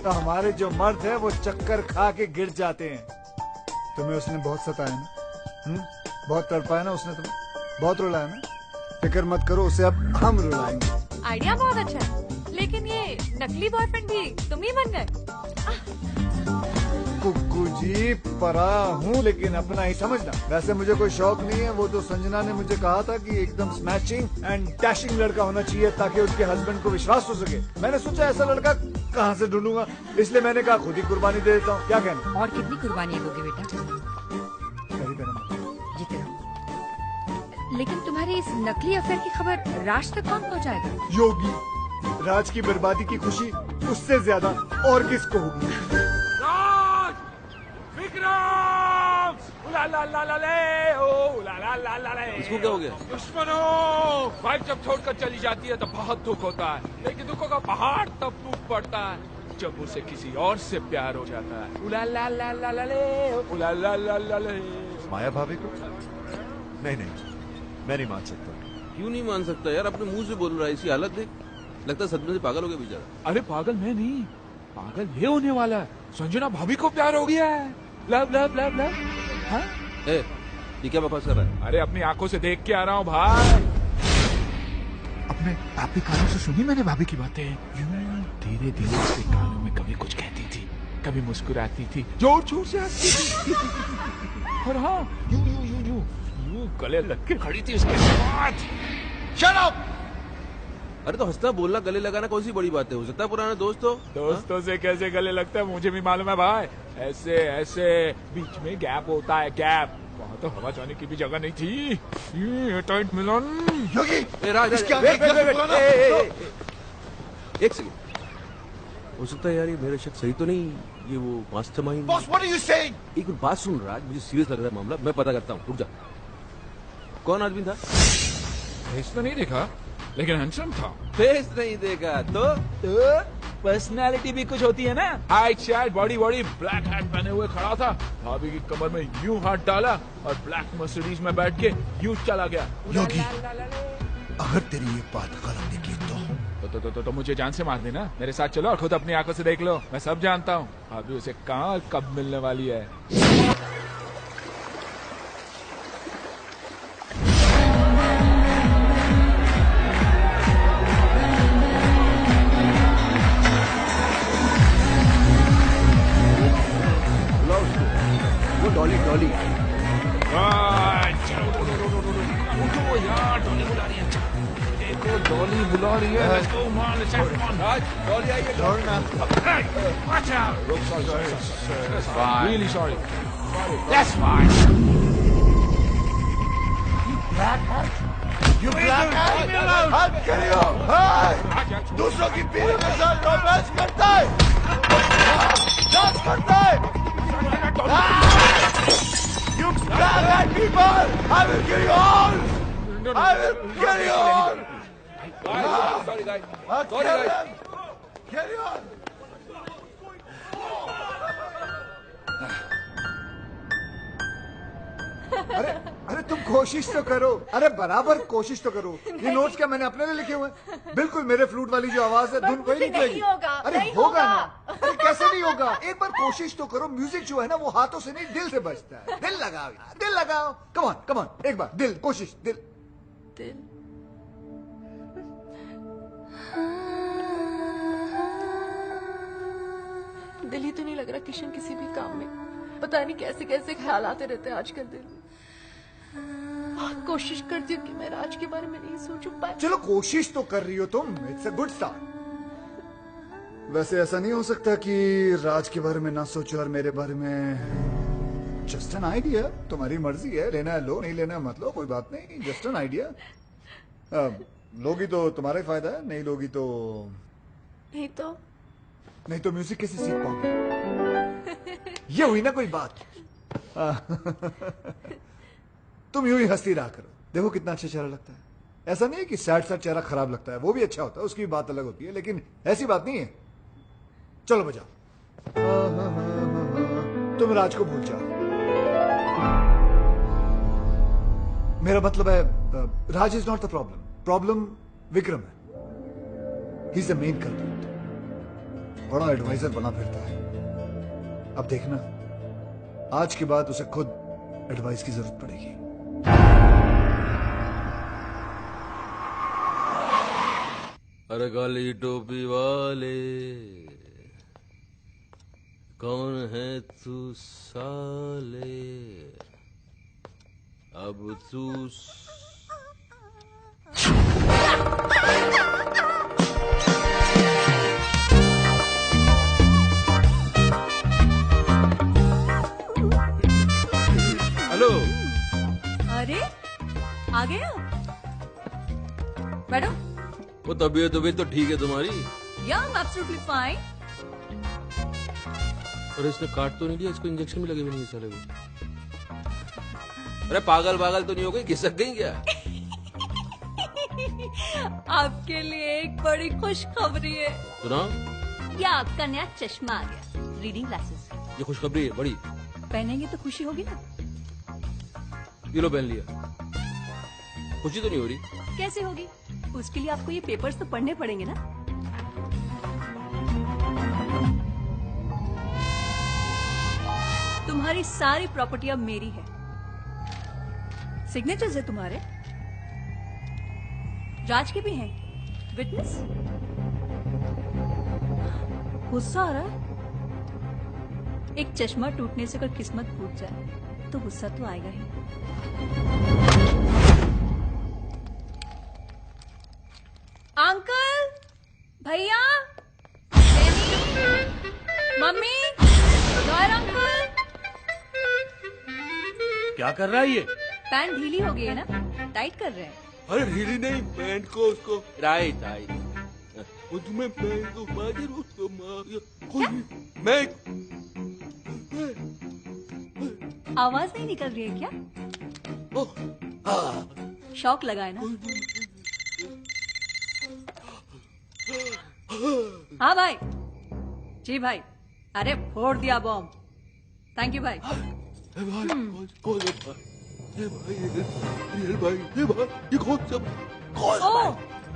तो हमारे जो मर्द है वो चक्कर खा के गिर जाते हैं। तुम्हें उसने बहुत सताया ना, बहुत तड़पाया ना उसने तुम्हें, बहुत रुलाया ना। फिक्र मत करो, उसे अब हम रुलाएंगे। आइडिया बहुत अच्छा है, लेकिन ये नकली बॉयफ्रेंड भी तुम ही बन गए। कुकू जी, परा हूँ लेकिन अपना ही समझना। वैसे मुझे कोई शौक नहीं है, वो तो संजना ने मुझे कहा था कि एकदम स्मैशिंग एंड डैशिंग लड़का होना चाहिए ताकि उसके हस्बैंड को विश्वास हो सके। मैंने सोचा ऐसा लड़का कहाँ से ढूंढूंगा, इसलिए मैंने कहा खुद ही कुर्बानी दे देता हूँ। क्या कहना? और कितनी कुर्बानी दोगे बेटा? जीते रहो। लेकिन तुम्हारी इस नकली अफेयर की खबर राज तक कौन पहुंचाएगा? योगी, राज की बर्बादी की खुशी उससे ज्यादा और किसको होगी? राज! विक्रम! उला ला ला ला ले, ओ उला ला ला ला ले। इसको क्या हो गया? दुश्मनों! वाइफ जब छोड़कर चली जाती है तो बहुत दुख होता है, लेकिन दुखों का पहाड़ तब टूट पड़ता है जब उसे किसी और से प्यार हो जाता है। उला ला ला ला ला ले, उला ला ला ला ले। माया भाभी को? नहीं, मैं नहीं मान सकता। क्यों नहीं मान सकता यार? अपने मुंह से बोल रहा है, इसी हालत देख, लगता है सदमे से पागल हो गया बेचारा। अरे पागल मैं नहीं, पागल ये होने वाला है। संजना भाभी को प्यार हो गया है। Love love love love. हाँ? ये क्या बकवास कर रहा है? अरे अपनी आंखों से देख के आ रहा हूँ भाई। अपने आपके कानों से सुनी मैंने भाभी की बातें। यूं धीरे धीरे उसके कानों में कभी कुछ कहती थी, कभी मुस्कुराती थी, जोर जोर से हंसती थी। और हाँ, यूं यूं यूं यूं यूं गले लग के खड़ी थी उसके साथ। Shut up! अरे तो हंसना बोलना गले लगाना कौन सी बड़ी बात है? हो सकता है पुराना दोस्त हो। दोस्तों से कैसे गले लगता है मुझे भी मालूम है भाई। ऐसे ऐसे बीच में गैप होता है, गैप। वहाँ तो हवा जाने की भी जगह नहीं थी। ये टाइट मिलन। योगी, एक सेकंड, हो सकता है यार ये मेरा शक सही तो नहीं, ये वो mastermind. Boss, what are you saying? एक बात सुन राज, मुझे सीरियस लग रहा है मामला, मैं पता करता हूँ, रुक जा। कौन आदमी था? फेस तो नहीं देखा, लेकिन हैंडसम था। फेस नहीं देखा तो पर्सनालिटी भी कुछ होती है ना। Height शाइट body body, black hat पहने हुए खड़ा था, भाभी की कमर में यूं हाथ डाला और ब्लैक मर्सिडीज में बैठ के यूं चला गया। योगी, अगर तेरी ये बात गलत निकली तो मुझे जान से मार देना। मेरे साथ चलो और खुद अपनी आंखों से देख लो, मैं सब जानता हूँ। भाभी उसे कहाँ और कब मिलने वाली है। वो डॉली डॉली उठो यार, डॉली बुला रही है। देखो डॉली बुला रही है। Let's go man, let's have fun. Dolly आई है। Watch out. That's fine. Really sorry. That's fine. You black हाथ करियो। दूसरों की बीवी के साथ रोमांस करता है, डांस करता है। You black people, I will kill you all. I will kill you all. Sorry guys. Sorry guys. Kill you all. अरे अरे तुम कोशिश तो करो, अरे बराबर कोशिश तो करो। ये नोट्स क्या मैंने अपने लिए लिखे हुए हैं? बिल्कुल मेरे फ्लूट वाली जो आवाज है धुन वही निकलेगी। नहीं होगा, अरे नहीं होगा होगा। ना, अरे कैसे नहीं होगा? एक बार कोशिश तो करो। म्यूजिक जो है ना वो हाथों से नहीं दिल से बजता है। दिल लगाओ यार, दिल लगाओ। कम ऑन कम ऑन, एक बार दिल, कोशिश, दिल दिल। दिल ही तो नहीं लग रहा किशन किसी भी काम में। पता नहीं कैसे कैसे ख्याल आते रहते हैं आजकल दिल में। कोशिश करती हूँ कि मैं राज के बारे में नहीं सोचूं, पर चलो कोशिश तो कर रही हो तुम, इट्स अ गुड स्टार्ट। वैसे ऐसा नहीं हो सकता कि राज के बारे में ना सोचो और मेरे बारे में। जस्ट एन आइडिया, तुम्हारी मर्जी है, लेना है लो, नहीं लेना है मत लो, कोई बात नहीं, जस्ट एन आइडिया। लोगी तो तुम्हारा ही फायदा है, नहीं लोगी तो नहीं तो म्यूजिक कैसे सीख पाओगे? ये हुई ना कोई बात। तुम यूं ही हंसती रहा करो, देखो कितना अच्छा चेहरा लगता है। ऐसा नहीं है कि सैड सैड चेहरा खराब लगता है, वो भी अच्छा होता है, उसकी बात अलग होती है, लेकिन ऐसी बात नहीं है। चलो बजाओ। तुम राज को भूल जाओ। मेरा मतलब है Raj is not the problem, problem Vikram है। He is the main culprit. बड़ा एडवाइजर बना फिरता है। अब देखना, आज के बाद उसे खुद एडवाइस की जरूरत पड़ेगी। अरे काली टोपी वाले, कौन है तू साले? अब तू हेलो। अरे आ गए हो? बैठो। वो तबीयत तो ठीक है तुम्हारी? या एब्सोल्युटली फाइन। और इसने काट तो नहीं दिया? इसको इंजेक्शन भी लगे हुए नहीं है साले को। अरे पागल तो नहीं हो गई, घिसक गई क्या? आपके लिए एक बड़ी खुशखबरी है। सुनाओ। या आपका नया चश्मा आ गया, रीडिंग ग्लासेस। ये खुशखबरी है बड़ी। पहनेंगे तो खुशी होगी ना। ये लो पहन लिया। खुशी तो नहीं हो रही? कैसे होगी? उसके लिए आपको ये पेपर्स तो पढ़ने पड़ेंगे ना। तुम्हारी सारी प्रॉपर्टी अब मेरी है। सिग्नेचर्स है तुम्हारे, राज के भी हैं। विटनेस? गुस्सा आ रहा है? एक चश्मा टूटने से अगर किस्मत फूट जाए तो गुस्सा तो आएगा ही। अंकल, भैया, मम्मी, लॉयर अंकल। क्या कर रहा है ये? पैंट ढीली हो गई है ना, टाइट कर रहे हैं। अरे ढीली नहीं, पैंट को उसको राइट। वो तुम्हें पैंट को मार उसको मार। मैं आवाज नहीं निकल रही है क्या? शॉक लगा है ना? हाँ भाई। जी भाई। अरे फोड़ दिया बॉम्ब। थैंक यू भाई।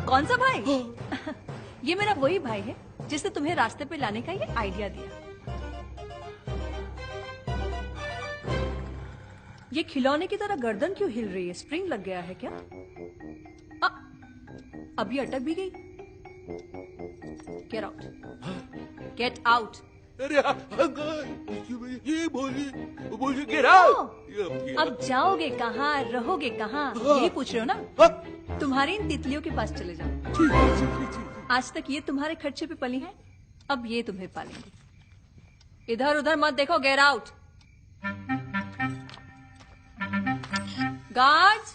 कौन सा भाई? ये मेरा वही भाई है जिसने तुम्हें रास्ते पे लाने का ये आइडिया दिया। ये खिलौने की तरह गर्दन क्यों हिल रही है? स्प्रिंग लग गया है क्या? अभी अटक भी गई। Get out, get out. अरे ये बोलिए गेट आउट। अब जाओगे कहाँ, रहोगे कहाँ, यही पूछ रहे हो ना? तुम्हारी इन तितलियों के पास चले जाओ। आज तक ये तुम्हारे खर्चे पे पली हैं, अब ये तुम्हें पालेंगे। इधर उधर मत देखो, get out. Guards,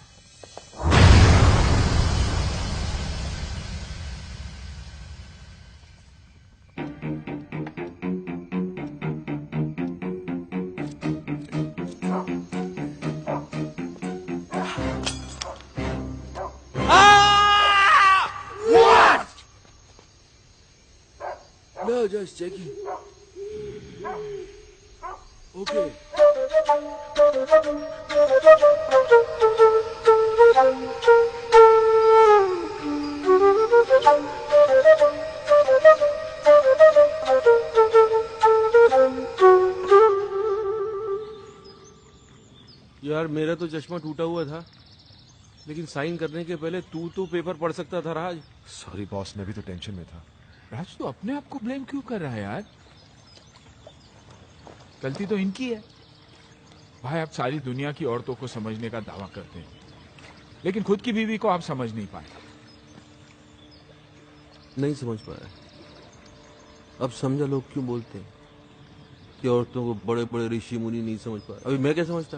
No, just checking. Okay. यार मेरा तो चश्मा टूटा हुआ था, लेकिन साइन करने के पहले तू तो पेपर पढ़ सकता था राज। सॉरी बॉस, मैं भी तो टेंशन में था। राज तो अपने आप को ब्लेम क्यों कर रहा है यार? गलती तो इनकी है। भाई आप सारी दुनिया की औरतों को समझने का दावा करते हैं, लेकिन खुद की बीवी को आप समझ नहीं पाए। नहीं समझ पाया। अब समझा लोग क्यों बोलते हैं कि औरतों को बड़े बड़े ऋषि मुनि नहीं समझ पाए। अभी मैं क्या समझता,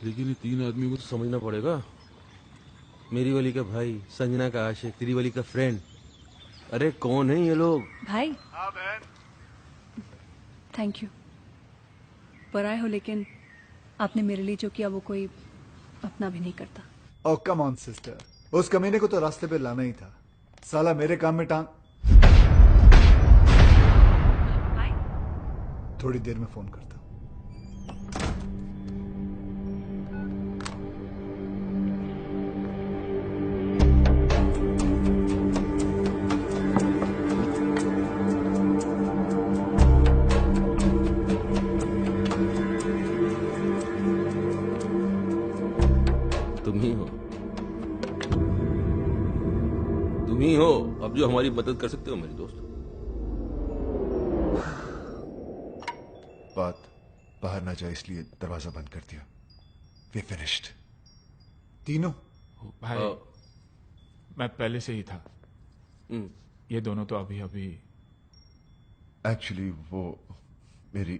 लेकिन ये तीन आदमी को तो समझना पड़ेगा। मेरी वाली का भाई, संजना का आशिक, तेरी वाली का फ्रेंड। अरे कौन है ये लोग? भाई। हाँ बहन। Thank you. पराए हो, लेकिन आपने मेरे लिए जो किया वो कोई अपना भी नहीं करता। ओ कम ऑन सिस्टर, उस कमीने को तो रास्ते पे लाना ही था। साला मेरे काम में टांग। थोड़ी देर में फोन करता हूं। तुम ही हो अब जो हमारी मदद कर सकते हो मेरे दोस्त। बात बाहर ना जाए इसलिए दरवाजा बंद कर दिया। We finished. तीनों? भाई मैं पहले से ही था। ये दोनों तो अभी अभी। एक्चुअली वो मेरी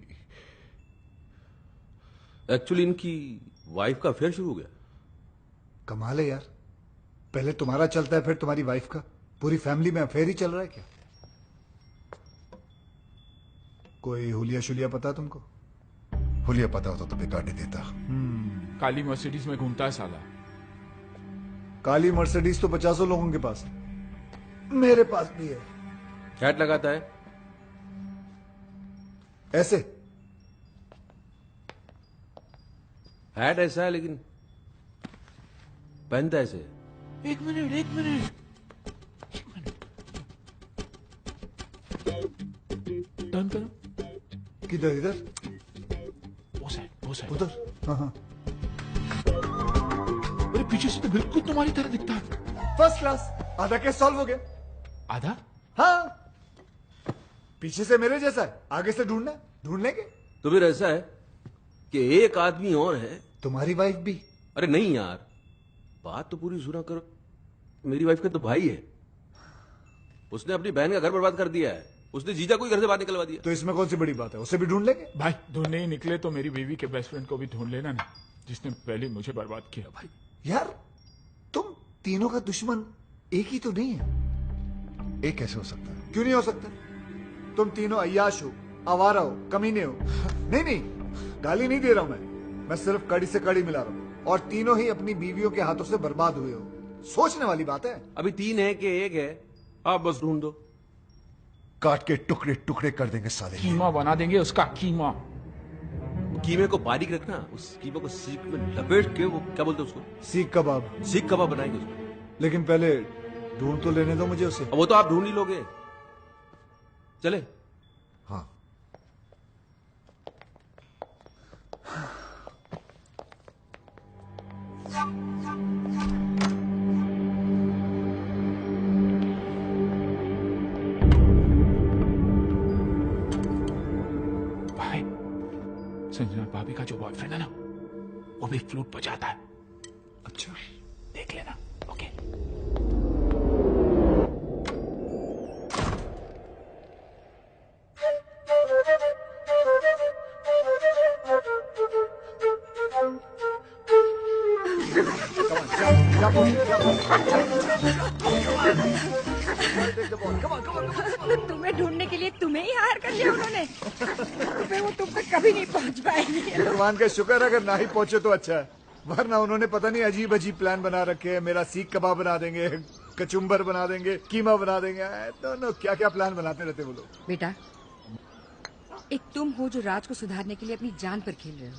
इनकी वाइफ का अफेयर शुरू हो गया। कमाल है यार, पहले तुम्हारा चलता है फिर तुम्हारी वाइफ का। पूरी फैमिली में अफेयर ही चल रहा है क्या? कोई हुलिया शुलिया पता तुमको? हुलिया पता होता तो बेकार नहीं देता। काली मर्सिडीज में घूमता है साला। काली मर्सिडीज तो 50 लोगों के पास है, मेरे पास भी है। हैट लगाता है ऐसे। हैट ऐसा है लेकिन पहनता ऐसे। एक मिनट टर्न करो। किधर? इधर? वो साइड उधर। हाँ। अरे पीछे से तो बिल्कुल तुम्हारी तरह दिखता है। First class. आधा केस सॉल्व हो गया। आधा? हाँ, पीछे से मेरे जैसा है, आगे से ढूंढ लेंगे। तो फिर ऐसा है कि एक आदमी और है। तुम्हारी वाइफ भी? अरे नहीं यार, बात तो पूरी सुना करो। मेरी वाइफ का तो भाई है, उसने अपनी बहन का घर बर्बाद कर दिया है। उसने जीजा को ही घर से बाहर निकलवा दिया। तो इसमें कौन सी बड़ी बात है, उसे भी ढूंढ लेंगे। भाई ढूंढने ही निकले तो मेरी बीवी के बेस्ट फ्रेंड को भी ढूंढ लेना ना, जिसने पहले मुझे बर्बाद किया। भाई यार तुम तीनों का दुश्मन एक ही तो नहीं है। एक कैसे हो सकता है? क्यों नहीं हो सकता? तुम तीनों अय्याश हो, आवारा हो, कमीने हो। नहीं, गाली नहीं दे रहा हूं मैं सिर्फ कड़ी से कड़ी मिला रहा हूं। और तीनों ही अपनी बीवियों के हाथों से बर्बाद हुए हो। सोचने वाली बात है। अभी 3 है कि 1 है, आप बस ढूंढ दो। काट के टुकड़े टुकड़े कर देंगे साले। कीमा बना देंगे उसका कीमा। कीमे को बारीक रखना, उस कीमे को सीख में लपेट के, वो क्या बोलते हैं उसको? सीख कबाब बनाएंगे उसको। लेकिन पहले ढूंढ तो लेने दो मुझे उसे। वो तो आप ढूंढ ही लोगे। चले? हाँ। भाई संजना भाभी का जो बॉयफ्रेंड है ना, वो भी फ्लूट बजाता है। अच्छा, देख लेना। ओके। तुम्हें ढूंढने के लिए तुम्हें ही हायर कर लिया उन्होंने। फिर वो तुम तक कभी नहीं पहुंच पाएंगी। भगवान का शुक्र अगर ना ही पहुंचे तो अच्छा है, वरना उन्होंने पता नहीं अजीब अजीब प्लान बना रखे हैं। मेरा सीख कबाब बना देंगे, कचुम्बर बना देंगे, कीमा बना देंगे। दोनों क्या क्या प्लान बनाते रहते वो लोग। बेटा, एक तुम हो जो राज को सुधारने के लिए अपनी जान पर खेल रहे हो,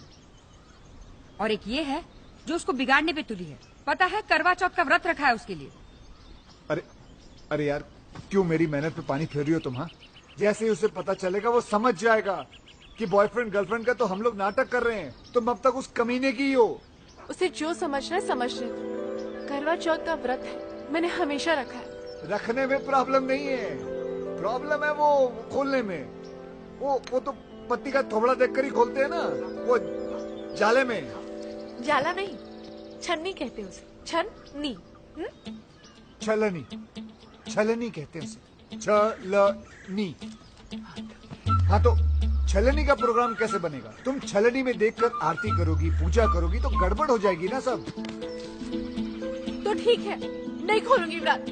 और एक ये है जो उसको बिगाड़ने पे तुली है। पता है करवा चौथ का व्रत रखा है उसके लिए। अरे यार, क्यों मेरी मेहनत पे पानी फेर रही हो तुम? हाँ, जैसे ही उसे पता चलेगा वो समझ जाएगा कि बॉयफ्रेंड गर्लफ्रेंड का तो हम लोग नाटक कर रहे हैं। तुम अब तक उस कमीने की ही हो। उसे जो समझना है समझ ले। करवा चौथ का व्रत है, मैंने हमेशा रखा है। रखने में प्रॉब्लम नहीं है, प्रॉब्लम है वो खोलने में। वो तो पत्ती का थोबड़ा देखकर ही खोलते हैं ना, वो जाले में। जाला नहीं, छन्नी कहते हैं उसे, छन्नी। छलनी, छलनी कहते हैं उसे, छलनी। हाँ तो छलनी का प्रोग्राम कैसे बनेगा? तुम छलनी में देखकर आरती करोगी, पूजा करोगी तो गड़बड़ हो जाएगी ना सब। तो ठीक है, नहीं खोलूंगी व्रत।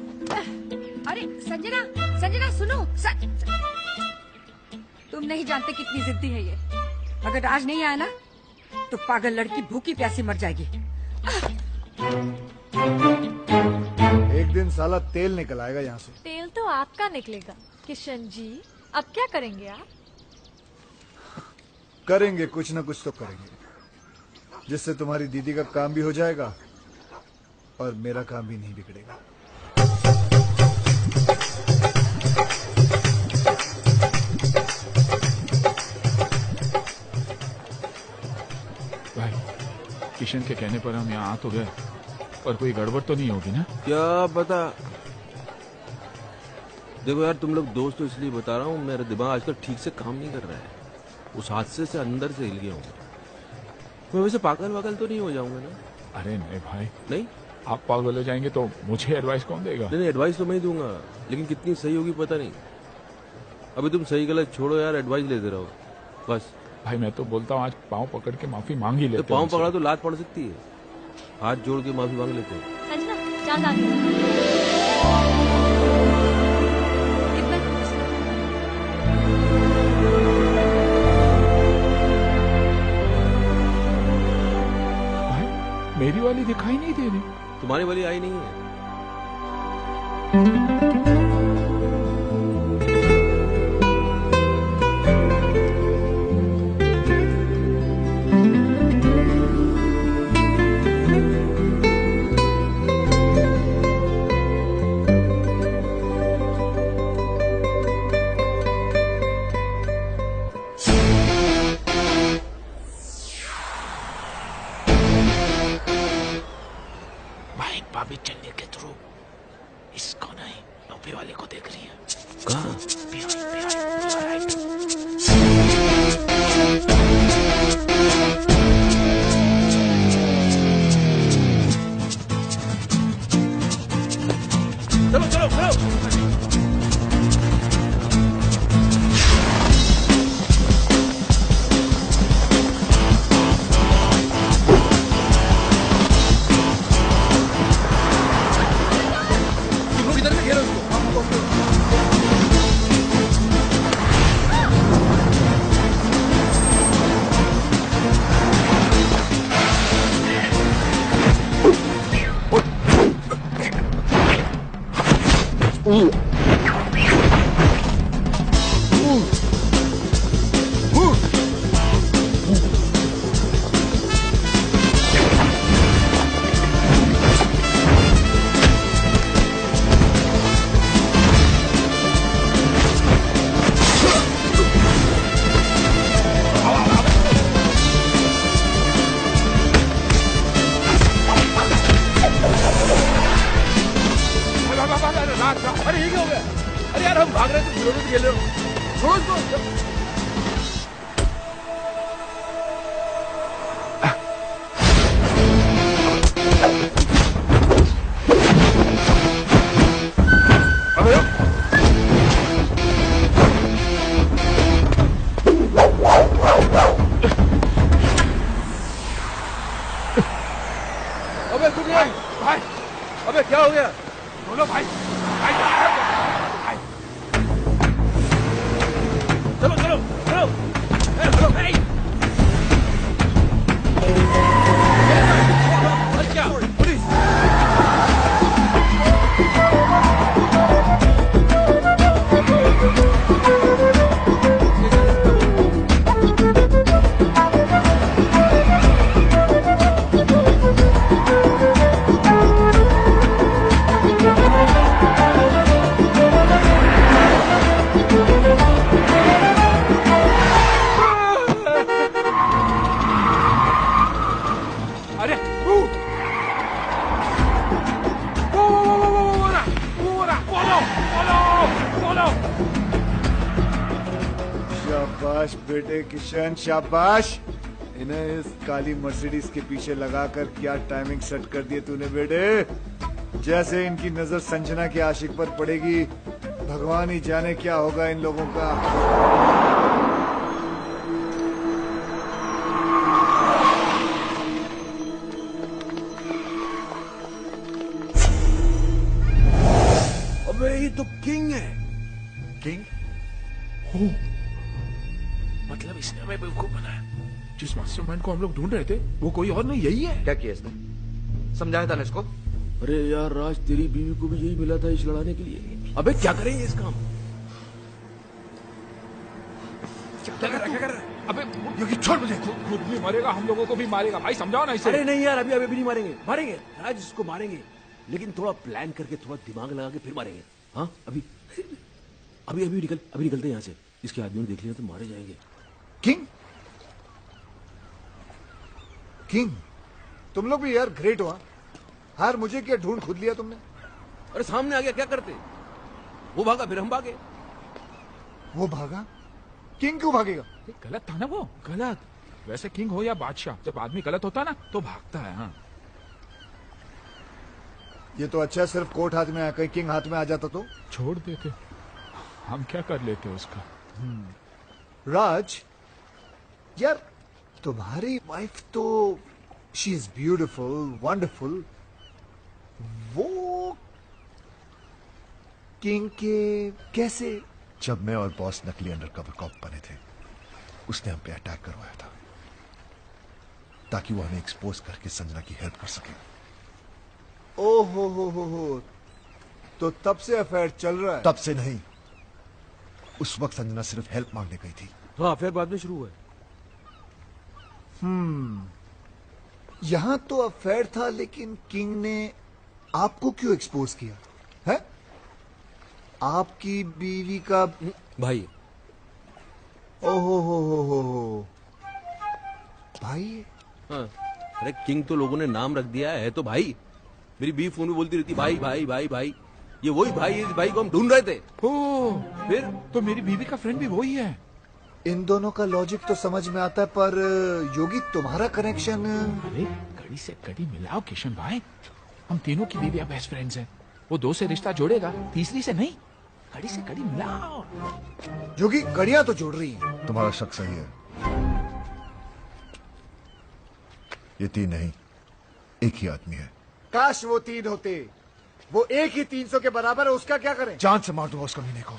अरे संजना, संजना सुनो। तुम नहीं जानते कितनी जिद्दी है ये। अगर राज नहीं आया ना तो पागल लड़की भूखी प्यासी मर जाएगी। एक दिन साला तेल निकल आएगा यहाँ से। तेल तो आपका निकलेगा किशन जी। अब क्या करेंगे आप? करेंगे कुछ ना कुछ तो करेंगे, जिससे तुम्हारी दीदी का काम भी हो जाएगा और मेरा काम भी नहीं बिगड़ेगा। भाई किशन के कहने पर हम यहाँ आ तो गए, पर कोई गड़बड़ तो नहीं होगी ना? क्या पता। देखो यार, तुम लोग दोस्त तो इसलिए बता रहा हूँ, मेरा दिमाग आजकल ठीक से काम नहीं कर रहा है। उस हादसे से अंदर से हिल गया हूँ मैं। वैसे पागल वागल तो नहीं हो जाऊंगा ना? अरे नहीं भाई, नहीं। आप पागल हो जाएंगे तो मुझे एडवाइस कौन देगा? नहीं, एडवाइस तो मैं ही दूंगा, लेकिन कितनी सही होगी पता नहीं। अभी तुम सही गलत छोड़ो यार, एडवाइस लेते रहो बस। भाई मैं तो बोलता हूँ आज पाँव पकड़ के माफी मांग ही लेते। तो पाँव पकड़ा तो लात पड़ सकती है, हाथ जोड़ के माफी मांग लेते हैं। संजना, चांद आ गया। कितना खूबसूरत। भाई मेरी वाली दिखाई नहीं दे रही। तुम्हारी वाली आई नहीं है। भाभी चलने के थ्रू इसको नहीं, नोबे वाले को देख रही है। कहाँ? चलो चलो चलो। अरे ये क्या हो गया? अरे यार हम भाग रहे थे, खिलौने से खेल रहे हो। छोड़ो इसको। अबे सुनिए भाई, अबे क्या हो गया? बोलो भाई। चलो चलो चलो चलो भाई। क्या पुलिस? शाबाश बेटे किशन, शाबाश। इन्हें इस काली मर्सिडीज के पीछे लगाकर क्या टाइमिंग सेट कर दिए तूने बेटे। जैसे इनकी नजर संजना के आशिक पर पड़ेगी, भगवान ही जाने क्या होगा इन लोगों का। अबे ये तो किंग है। किंग? मतलब इसने हमें बेवकूफ बनाया। जिस मास्टरमाइंड को हम लोग ढूंढ रहे थे वो कोई और नहीं, यही है। क्या किया इसने? समझाया था ना इसको? अरे यार राज, तेरी बीवी को भी यही मिला था इस लड़ाने के लिए। अबे क्या करेंगे इस काम? क्या कर रहा है? अबे योगी छोड़ मुझे। खुद भी मरेगा, हम लोगों को भी मारेगा। भाई समझाओ ना इसे। अरे नहीं यार, अभी अभी नहीं मारेंगे। मारेंगे राज, इसको मारेंगे, लेकिन थोड़ा प्लान करके, थोड़ा दिमाग लगा के फिर मारेंगे। हाँ अभी अभी अभी निकलते हैं यहाँ से। इसके आदमी ने देख लिया तो मारे जाएंगे। किंग? किंग तुम लोग भी यार ग्रेट हो। हार मुझे क्या ढूंढ खुद लिया तुमने? अरे सामने आ गया, क्या करते? वो भागा, फिर हम भागे। वो भागा? किंग क्यों भागेगा? गलत था ना वो। गलत? वैसे किंग हो या बादशाह, जब आदमी गलत होता ना तो भागता है। हाँ ये तो अच्छा है, सिर्फ कोर्ट हाथ में आया, कहीं किंग हाथ में आ जाता तो छोड़ देते, हम क्या कर लेते उसका। राज यार, तुम्हारी वाइफ तो शी इज ब्यूटिफुल, वंडरफुल। वो किंग के कैसे? जब मैं और बॉस नकली अंडरकवर कॉप बने थे, उसने हम पे अटैक करवाया था ताकि वो हमें एक्सपोज करके संजना की हेल्प कर सके। ओहो हो, तो तब से अफेयर चल रहा है? तब से नहीं, उस वक्त संजना सिर्फ हेल्प मांगने गई थी। हाँ अफेयर बाद में शुरू हुआ है। यहां तो अफेयर था, लेकिन किंग ने आपको क्यों एक्सपोज किया है? आपकी बीवी का भाई। ओहो हो भाई है? हाँ। अरे किंग तो लोगों ने नाम रख दिया है तो भाई। मेरी बीवी फोन में बोलती रहती भाई भाई भाई भाई। ये वही भाई है, इस भाई को हम ढूंढ रहे थे। फिर तो मेरी बीवी का फ्रेंड भी वही है। इन दोनों का लॉजिक तो समझ में आता है, पर योगी तुम्हारा कनेक्शन। अरे कड़ी से कड़ी मिलाओ किशन भाई, हम तीनों की बीवी बेस्ट फ्रेंड्स हैं। वो दो से रिश्ता जोड़ेगा, तीसरी से नहीं। कड़ी से कड़ी मिलाओ। योगी कड़ियां तो जोड़ रही हैं। तुम्हारा शक सही है, ये तीन नहीं, एक ही आदमी है। काश वो तीन होते। वो एक ही 300 के बराबर है, उसका क्या करें? जान से मार दूंगा उस कमीने को,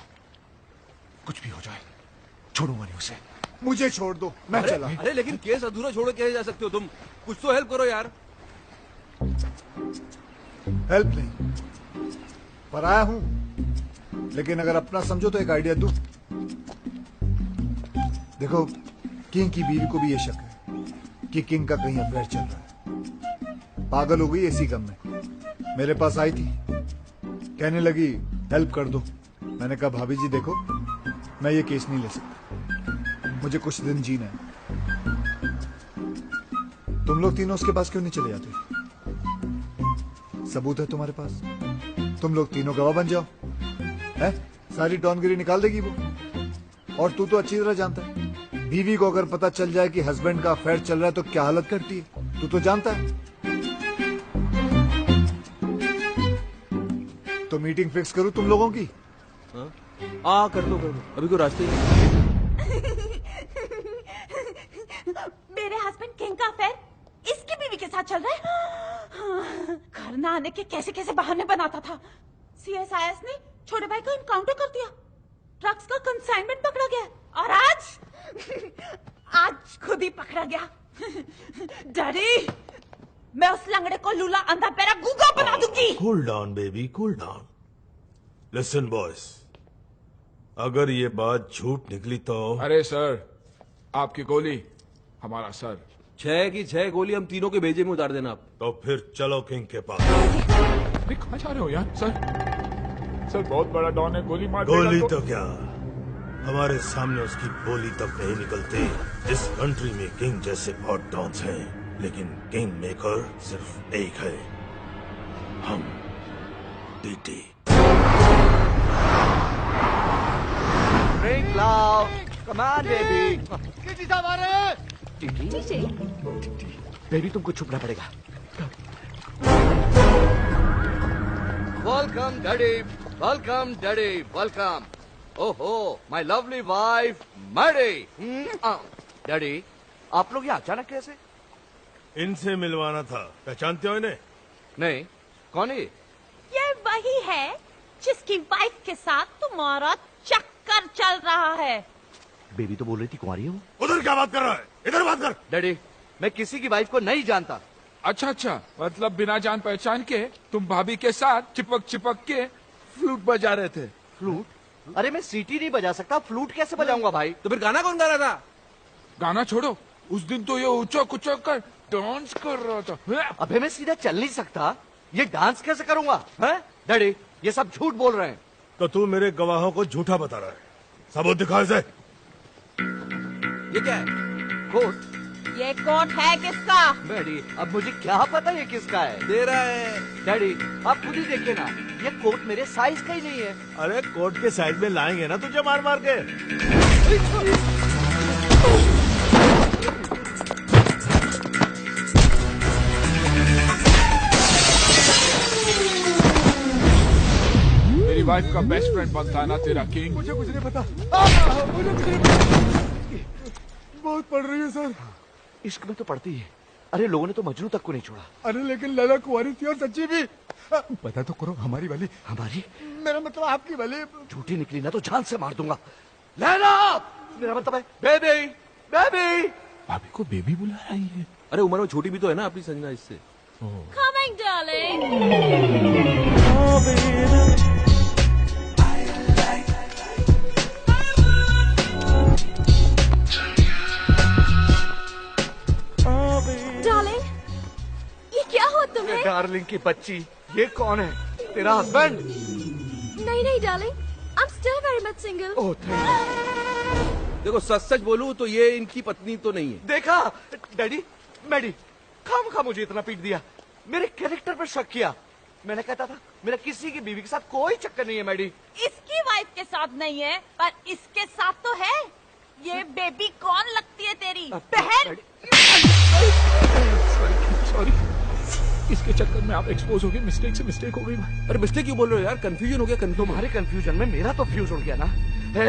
कुछ भी हो जाए छोड़ूंगा नहीं उसे। मुझे छोड़ दो, मैं चला। अरे लेकिन केस अधूरा छोड़ के जा सकते हो तुम? कुछ तो हेल्प करो यार। हेल्प नहीं, पर आया हूं, लेकिन अगर अपना समझो तो एक आइडिया दूं। देखो, किंग की बीवी को भी ये शक है कि किंग का कहीं अफेयर चल रहा है। पागल हो गई इसी गम में, मेरे पास आई थी, कहने लगी हेल्प कर दो। मैंने कहा भाभी जी देखो, मैं ये केस नहीं ले सकता, मुझे कुछ दिन जीना है। तुम लोग तीनों उसके पास क्यों नहीं चले जाते? सबूत है तुम्हारे पास, तुम लोग तीनों गवाह बन जाओ। है? सारी डॉनगिरी निकाल देगी वो। और तू तो अच्छी तरह जानता है, बीवी को अगर पता चल जाए कि हस्बैंड का अफेयर चल रहा है तो क्या हालत करती है, तू तो जानता है। तो मीटिंग फिक्स करूं तुम लोगों की? कर दो अभी कोई रास्ते नहीं। मेरे हस्बैंड किंग का अफेयर इसकी बीवी के साथ चल रहा है। घर न आने के कैसे कैसे बहाने बनाता था। CSIS ने छोटे भाई को इनकाउंटर कर दिया, ड्रग्स का कंसाइनमेंट पकड़ा गया, और आज खुद ही पकड़ा गया। डैडी, मैं उस लंगड़े को लूला अंधा पैरा गूंगा बना दूंगी। Cool down baby, cool down. Listen boys, अगर ये बात झूठ निकली तो। अरे सर, आपकी गोली हमारा सर। 6 की 6 गोली हम तीनों के भेजे में उतार देना आप। तो फिर चलो किंग के पास। कहाँ जा रहे हो यार? सर बहुत बड़ा डॉन है, गोली मार देगा। गोली तो क्या, हमारे सामने उसकी बोली तक नहीं निकलती। इस कंट्री में किंग जैसे बहुत डॉन्स हैं, लेकिन किंग मेकर सिर्फ एक है, हम टीटी। ड्रिंक लाओ। Come on baby. टीटी साहब आ रहे हैं। टीटी बेबी तुमको छुपना पड़ेगा। Welcome daddy, welcome daddy, welcome. ओहो my lovely wife Maddy. Daddy आप लोग यहाँ अचानक कैसे? इनसे मिलवाना था, पहचानते हो इन्हें? नहीं, कौन है ये वही है जिसकी वाइफ के साथ तुम्हारा चक्कर चल रहा है। बेबी तो बोल रही थी कुंवारी है वो। उधर क्या बात कर रहा है? इधर बात कर। डैडी मैं किसी की वाइफ को नहीं जानता। अच्छा, मतलब बिना जान पहचान के तुम भाभी के साथ चिपक के फ्लूट बजा रहे थे। फ्लूट? अरे मैं सीटी नहीं बजा सकता, फ्लूट कैसे बजाऊंगा भाई? तो फिर गाना कौन गा रहा था? गाना छोड़ो, उस दिन तो ये उचक उचक कर डांस कर रहा था। अबे मैं सीधा चल नहीं सकता, ये डांस कैसे करूंगा? हैं? डैडी ये सब झूठ बोल रहे हैं। तो तू मेरे गवाहों को झूठा बता रहा है, सबूत दिखा इसे। ये क्या है? कोट? ये कोट है किसका? डैडी अब मुझे क्या पता ये किसका है? दे रहा है। डैडी आप खुद ही देखिए ना, ये कोट मेरे साइज का ही नहीं है। अरे कोट के साइज में लाएंगे ना तुझे मार मार के। मेरी वाइफ का बेस्ट फ्रेंड बनता है ना तेरा किंग। मुझे कुछ नहीं पता, मुझे कुछ नहीं पता। बहुत पढ़ रही है सर। इश्क में तो पढ़ती है। अरे लोगों ने तो मजनू तक को नहीं छोड़ा। अरे लेकिन लैला कुंवारी थी और सच्ची भी। पता तो करो हमारी वाली। हमारी? मेरा मतलब आपकी वाली। झूठी निकली ना तो जान से मार दूंगा। लैला मेरा मतलब है बेबी। बेबी भाभी को बेबी बुला रही है। अरे उम्र में छोटी भी तो है ना अपनी संजना इससे। Coming, darling. डार्लिंग, ये क्या हुआ तुम्हें? डार्लिंग की बच्ची, ये कौन है? तेरा हस्बैंड? नहीं darling, I'm still very much single. ओह देखो सच बोलूं तो ये इनकी पत्नी तो नहीं है। देखा डैडी, मैडी खामखा मुझे इतना पीट दिया, मेरे कैरेक्टर पर शक किया। मैंने कहता था मेरा किसी की बीवी के साथ कोई चक्कर नहीं है मैडी। इसकी वाइफ के साथ नहीं है पर इसके साथ तो है। ये बेबी कौन लगती है तेरी बहन? सॉरी, इसके चक्कर में आप एक्सपोज हो गए। मिस्टेक हो गई भाई। अरे मिस्टेक क्यों बोल रहे हो यार? कंफ्यूजन हो गया। तुम्हारे कंफ्यूजन में मेरा तो फ्यूज उड़ गया ना। हे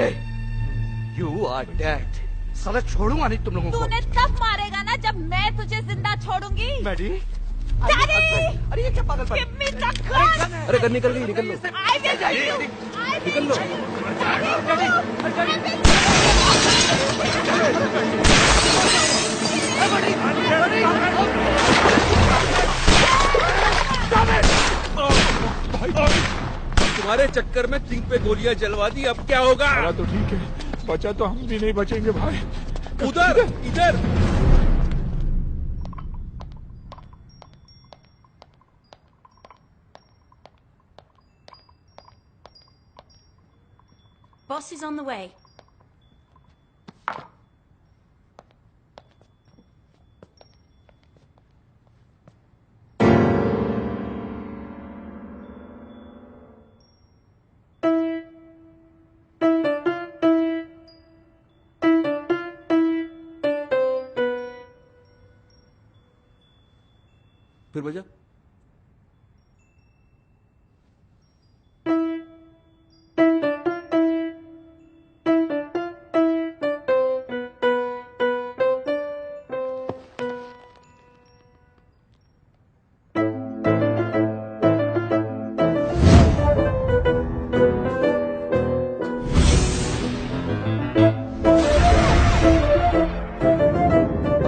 यू आर डेड। साला छोड़ूंगा नहीं तुम लोगों को। तूने तब मारेगा ना जब मैं तुझे जिंदा छोड़ूंगी। मैडी डैडी, अरे ये क्या पागल give me the gun. अरे गन निकल गई, निकल लो। I will kill you. निकल लो। तुम्हारे चक्कर में किंग पे गोलियां जलवा दी, अब क्या होगा? तो ठीक है, बचा तो हम भी नहीं बचेंगे भाई। उधर इधर। Boss is on the way. फिर बजा।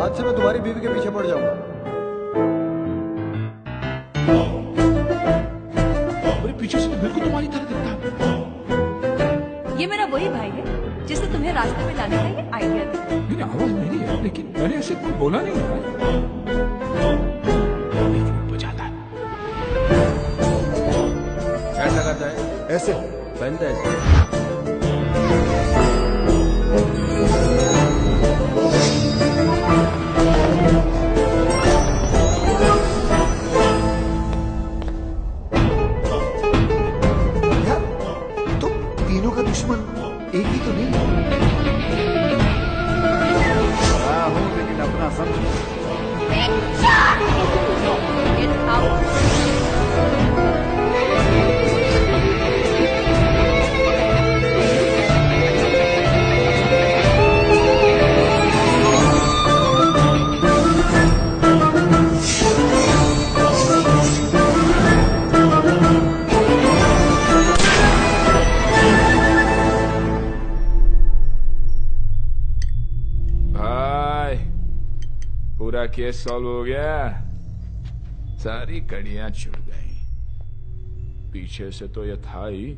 आज से मैं तुम्हारी बीवी के पीछे पड़ जाऊंगा। मेरे पीछे से बिल्कुल तुम्हारी तरह दिखता है। ये मेरा वही भाई है जिसने तुम्हें रास्ते में लाने का ये आइडिया दिया। मेरी आवाज मेरी है, लेकिन मैंने ऐसे कोई बोला नहीं है। बजाता है। कैसे लगाता है? ऐसे पहनता है ऐसे। तुम तीनों का दुश्मन एक ही तो नहीं हूँ, लेकिन अपना समझ। पूरा केस सॉल्व हो गया, सारी कड़ियां छुड़ गई। पीछे से तो ये था ही,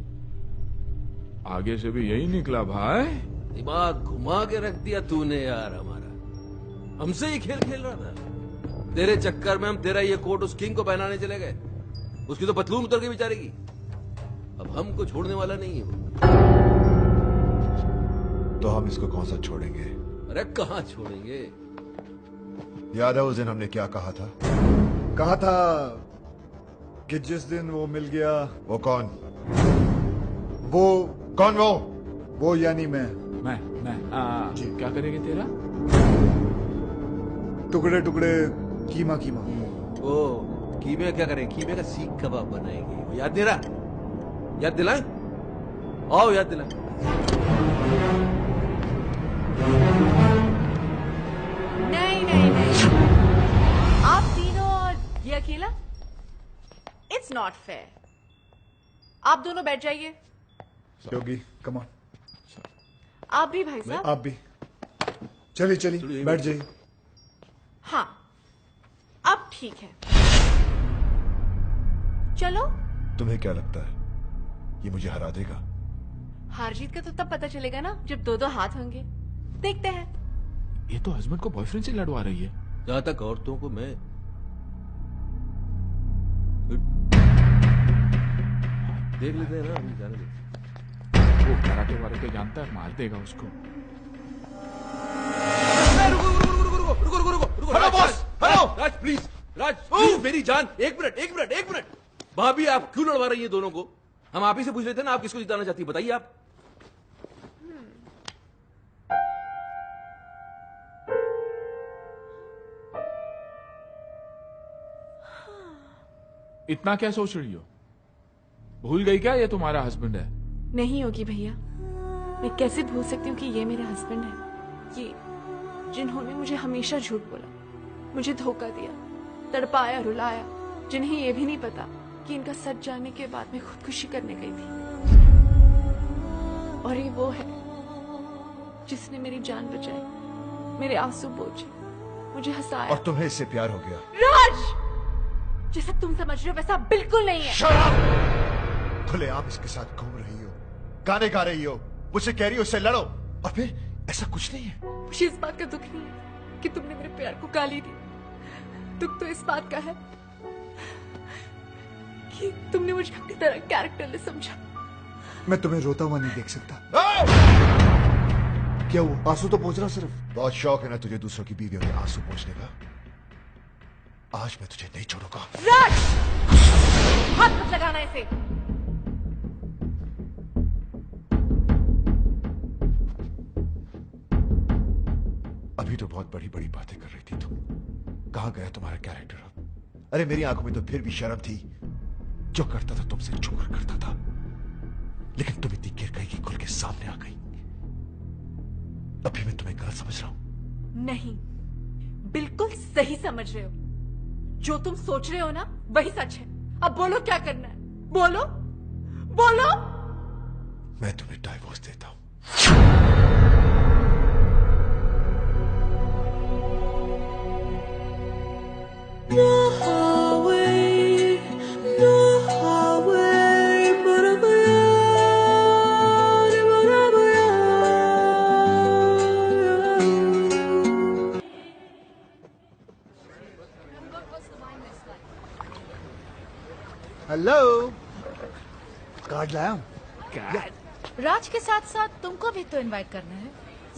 आगे से भी यही निकला भाई। दिमाग घुमा के रख दिया तूने यार हमारा। हमसे ही खेल खेल रहा था। तेरे चक्कर में हम तेरा ये कोट उस किंग को पहनाने चले गए। उसकी तो पतलून उतर के बेचारे की। अब हमको छोड़ने वाला नहीं है वो। तो हम इसको कौन सा छोड़ेंगे? अरे कहाँ छोड़ेंगे? याद है उस दिन हमने क्या कहा था? कहा था कि जिस दिन वो मिल गया। वो कौन? वो कौन? वो यानी मैं जी क्या करेंगे तेरा? टुकड़े टुकड़े कीमा कीमा। ओ कीमे क्या करें? कीमे का सीख कबाब बनाएंगे। याद दे रहा? याद दिलाएं? आओ याद दिलाएं। नहीं आप तीनों और ये अकेला, इट्स नॉट फेयर। आप दोनों बैठ जाइए। योगी कम ऑन। आप भी भाई साहब। आप भी चलिए चलिए बैठ जाइए। हाँ अब ठीक है, चलो। तुम्हें क्या लगता है ये मुझे हरा देगा? हार जीत का तो तब पता चलेगा ना जब दो दो हाथ होंगे। देखते हैं। ये तो हस्बैंड को बॉयफ्रेंड से लड़वा रही है। जहां तक औरतों को मैं देख लेते हैं ना, अभी जाने दे। वो कराटे वाले के जानता है, मार देगा उसको। रुको राज प्लीज, राज मेरी जान, एक मिनट। भाभी आप क्यों लड़वा रही हैं दोनों को? हम आप ही से पूछ लेते हैं ना, आप किसको जिताना चाहती है, बताइए आप। इतना क्या सोच रही हो? भूल गई क्या ये तुम्हारा हस्बैंड है? नहीं होगी भैया, मैं कैसे भूल सकती हूँ कि ये मेरा हस्बैंड है। ये जिन्होंने मुझे हमेशा झूठ बोला, मुझे धोखा दिया, तड़पाया, रुलाया, जिन्हें ये भी नहीं पता कि इनका सच जानने के बाद मैं खुदकुशी करने गई थी। और ये वो है जिसने मेरी जान बचाई, मेरे आंसू पोंछे, मुझे हंसाया। और तुम्हें इससे प्यार हो गया? राज, जैसा तुम समझ रहे हो वैसा बिल्कुल नहीं है। खुलेआम इसके साथ घूम रही हो, गाने गा रही हो, मुझसे कह रही हो उससे लड़ो, और फिर ऐसा कुछ नहीं है। मुझे इस बात का दुख नहीं है कि तुमने मेरे प्यार को गाली दी। दुख तो इस बात का है कि तुमने मुझे अपनी तरह कैरेक्टरलेस समझा। मैं तुम्हें रोता हुआ नहीं देख सकता। क्या वो आंसू तो पोंछ रहा सिर्फ। बहुत शौक है ना तुझे दूसरों की बीवियों के आंसू पोंछने का। आज मैं तुझे नहीं छोड़ूंगा। राज, हाथ मत लगाना इसे। अभी तो बहुत बड़ी बड़ी बातें कर रही थी तुम। कहां गया तुम्हारा कैरेक्टर? अरे मेरी आंखों में तो फिर भी शर्म थी। जो करता था तुमसे छुपकर करता था, लेकिन तुम इतनी गिर गई कि खुल के सामने आ गई। अभी मैं तुम्हें गलत समझ रहा हूं? नहीं, बिल्कुल सही समझ रहे हो। जो तुम सोच रहे हो ना वही सच है। अब बोलो क्या करना है, बोलो बोलो। मैं तुम्हें डाइवोर्स देता हूं। हेलो, कार्ड लाया हूं। राज के साथ साथ तुमको भी तो इनवाइट करना है।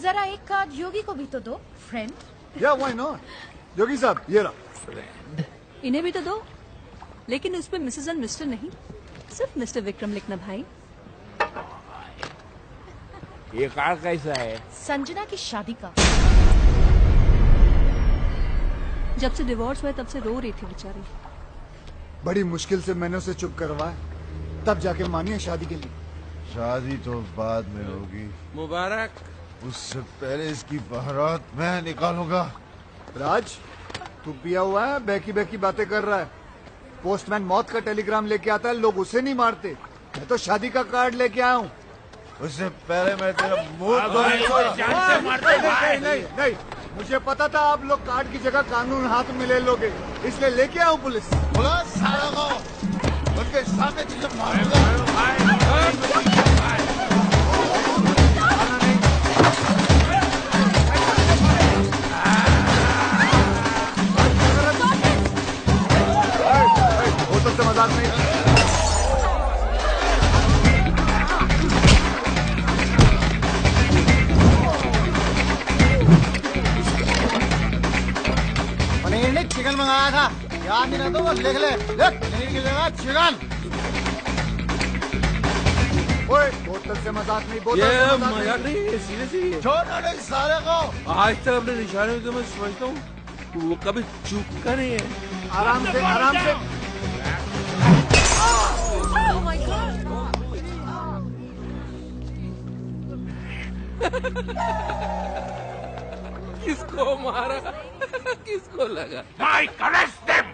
जरा एक कार्ड योगी को भी तो दो, फ्रेंड। या व्हाई नॉट। योगी साहब ये रहा। इन्हें भी तो दो, लेकिन उसमें मिसेस एंड मिस्टर नहीं, सिर्फ मिस्टर विक्रम लिखना भाई। ये कार्ड कैसा है? संजना की शादी का। जब से डिवोर्स हुआ तब से रो रही थी बेचारी। बड़ी मुश्किल से मैंने उसे चुप करवाया, तब जाके मानी है शादी के लिए। शादी तो बाद में होगी। मुबारक। उससे पहले इसकी बारात मैं निकालूंगा। राज, तू पिया हुआ है, बहकी बहकी बातें कर रहा है। पोस्टमैन मौत का टेलीग्राम लेके आता है, लोग उसे नहीं मारते। मैं तो शादी का कार्ड लेके आया हूँ। उससे पहले मैं तेरा मुंह नहीं, मुझे पता था आप लोग कार्ड की जगह कानून हाथ में ले लोगे, इसलिए लेके आया हूँ पुलिस। सारा को उनके सामने तुझे मारूंगा। होटल से मजाक नहीं। पनीर ने चिकन मंगाया था, याद नहीं रहता, बस लिख ले। पनीर की जगह चिकन। ओए, बोतल से मजाक नहीं, बोतल ये से मजाक मजाक नहीं है, सीरियसली है। छोड़ो नहीं सारे को। आज तक अपने निशाने में तो मैं समझता हूँ वो कभी चूका नहीं है। आराम से, आराम से। Oh my God! किसको मारा? किसको लगा? Mike, arrest them!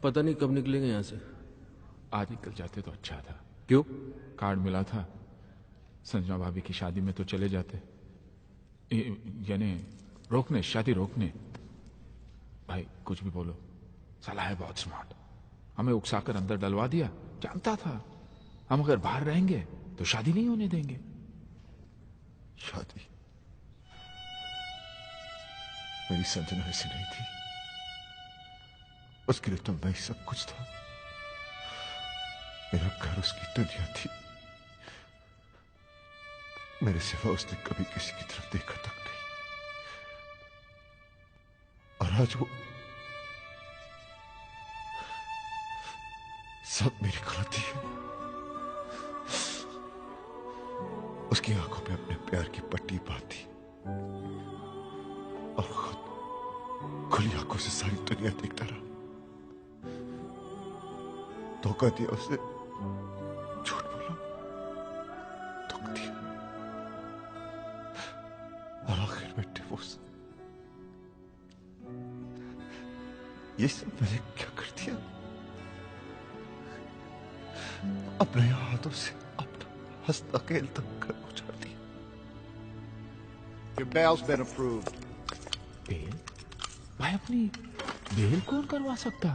पता नहीं कब निकलेंगे यहाँ से। आज निकल जाते तो अच्छा था। क्यों? कार्ड मिला था, संजना भाभी की शादी में तो चले जाते। यानी रोकने, शादी रोकने। भाई कुछ भी बोलो, साला है बहुत स्मार्ट। हमें उकसाकर अंदर डलवा दिया। जानता था हम अगर बाहर रहेंगे तो शादी नहीं होने देंगे। शादी मेरी संजना ऐसी नहीं थी। उसके लिए तो मैं ही सब कुछ था। मेरा घर उसकी दुनिया थी। मेरे सिवा उसने कभी किसी की तरफ देखा तक नहीं। और आज वो सब मेरी गलती है। उसकी आंखों में अपने प्यार की पट्टी बांधी और खुद खुली आंखों से सारी दुनिया देखता रहा। धोखा दिया उसे, झूठ बोला, दुख दिया और आखिर में डिवोर्स। ये सब मैंने क्या कर दिया? अपने हाथों से अपना हंसता खेलता घर उजाड़ दिया। Your bail's been approved. Bail? भाई अपनी बेल कौन करवा सकता?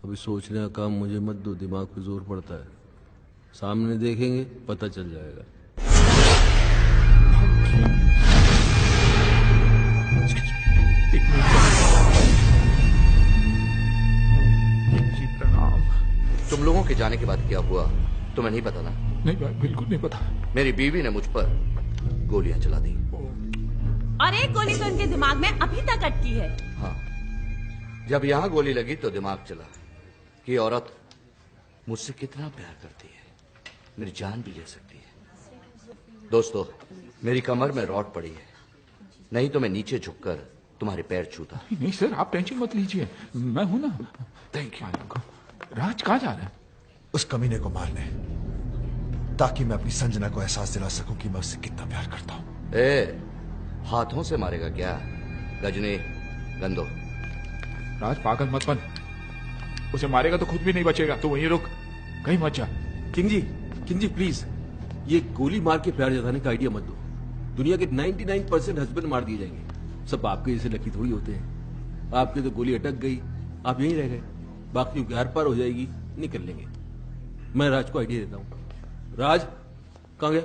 अभी सोचने का काम मुझे मत दो, दिमाग पे जोर पड़ता है। सामने देखेंगे पता चल जाएगा। तुम लोगों के जाने के बाद क्या हुआ तुम्हें नहीं पता ना? नहीं भाई, बिल्कुल नहीं पता। मेरी बीवी ने मुझ पर गोलियां चला दी। और एक गोली तो इनके दिमाग में अभी तक अटकी है। हाँ, जब यहाँ गोली लगी तो दिमाग चला कि औरत मुझसे कितना प्यार करती है, मेरी जान भी ले सकती है। दोस्तों, मेरी कमर में रॉड पड़ी है, नहीं तो मैं नीचे झुककर तुम्हारे पैर छूता। नहीं सर, आप टेंशन मत लीजिए, मैं हूं ना। Thank you. राज कहाँ जा रहा है? उस कमीने को मारने, ताकि मैं अपनी संजना को एहसास दिला सकूं कि मैं उससे कितना प्यार करता हूं। ए, हाथों से मारेगा क्या? गजनी, गंदो। राज पागल मत बन, उसे मारेगा तो खुद भी नहीं बचेगा। तो वहीं रुक, कहीं मत जा। किंग जी प्लीज, ये गोली मार के प्यार जताने का आइडिया मत दो। दुनिया के 99% हस्बैंड मार दिए जाएंगे। सब आपके जैसे लकी थोड़ी होते हैं। आपके तो गोली अटक गई, आप यहीं रह गए, बाकी की हर पार हो जाएगी, निकल लेंगे। मैं राज को आइडिया देता हूँ। राज कहाँ गया?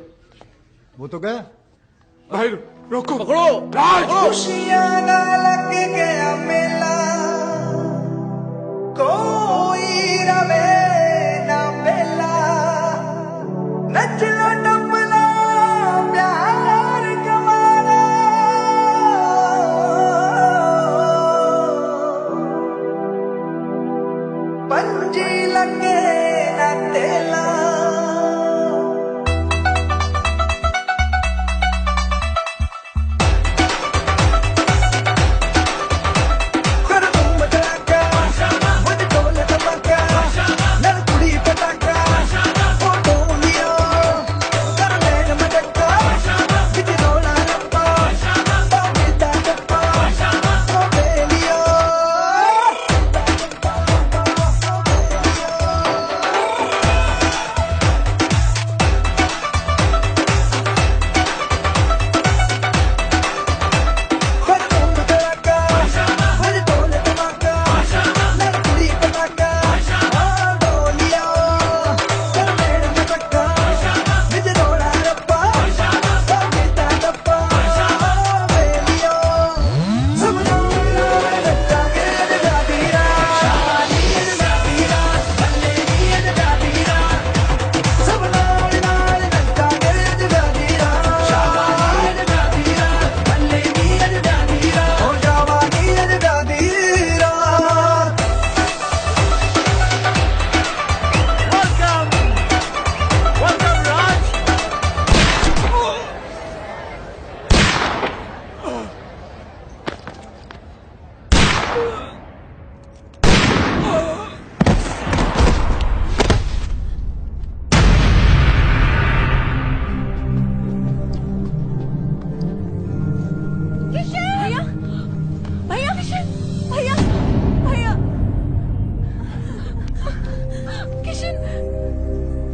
वो तो गया। भाई रोको, पकड़ो राज। खुशियां ना लग गया मेला, कोई रवे ना बेला, नचला टपला प्यार कमाना। पंजी लगे ना तेला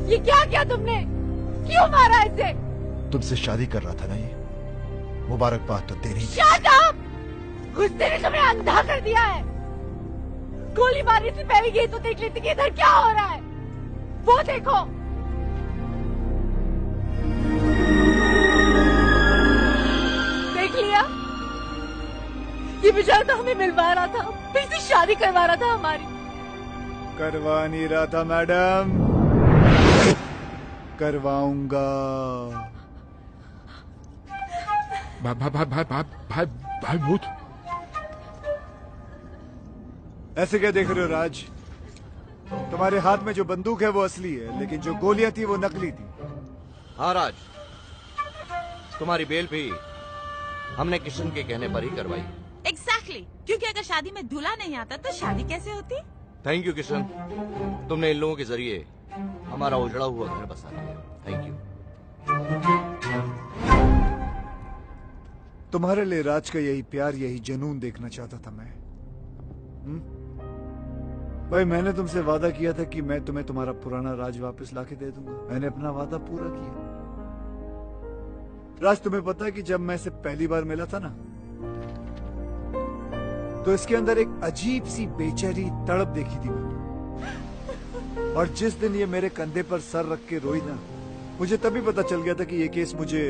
ये क्या किया तुमने? क्यों मारा इसे? तुमसे शादी कर रहा था ना ये, मुबारकबाद तो तेरी। Shut up! गुस्से ने तुम्हें अंधा कर दिया है। गोली मारने से पहले ये तो देख लेती कि इधर क्या हो रहा है। वो देखो। देख लिया? ये बेचारा तो हमें मिलवा रहा था, फिर से शादी करवा रहा था हमारी। करवा नहीं रहा था मैडम, करवाऊंगा। भाई भूत, ऐसे क्या देख रहे हो राज? तुम्हारे हाथ में जो बंदूक है वो असली है, लेकिन जो गोलियां थी वो नकली थी। हाँ राज, तुम्हारी बेल भी हमने किशन के कहने पर ही करवाई। Exactly. क्योंकि अगर शादी में दूल्हा नहीं आता तो शादी कैसे होती? थैंक यू किशन, तुमने इन लोगों के जरिए हमारा उजड़ा हुआ घर बसा दिया। Thank you. तुम्हारे लिए राज का यही प्यार, यही जुनून देखना चाहता था मैं। भाई मैंने तुमसे वादा किया था कि मैं तुम्हें तुम्हारा पुराना राज वापस लाके दे दूंगा। मैंने अपना वादा पूरा किया। राज तुम्हें पता है कि जब मैं इसे पहली बार मिला था ना, तो इसके अंदर एक अजीब सी बेचैनी तड़प देखी थी मैंने। और जिस दिन ये मेरे कंधे पर सर रख के रोई ना, मुझे तभी पता चल गया था कि ये केस मुझे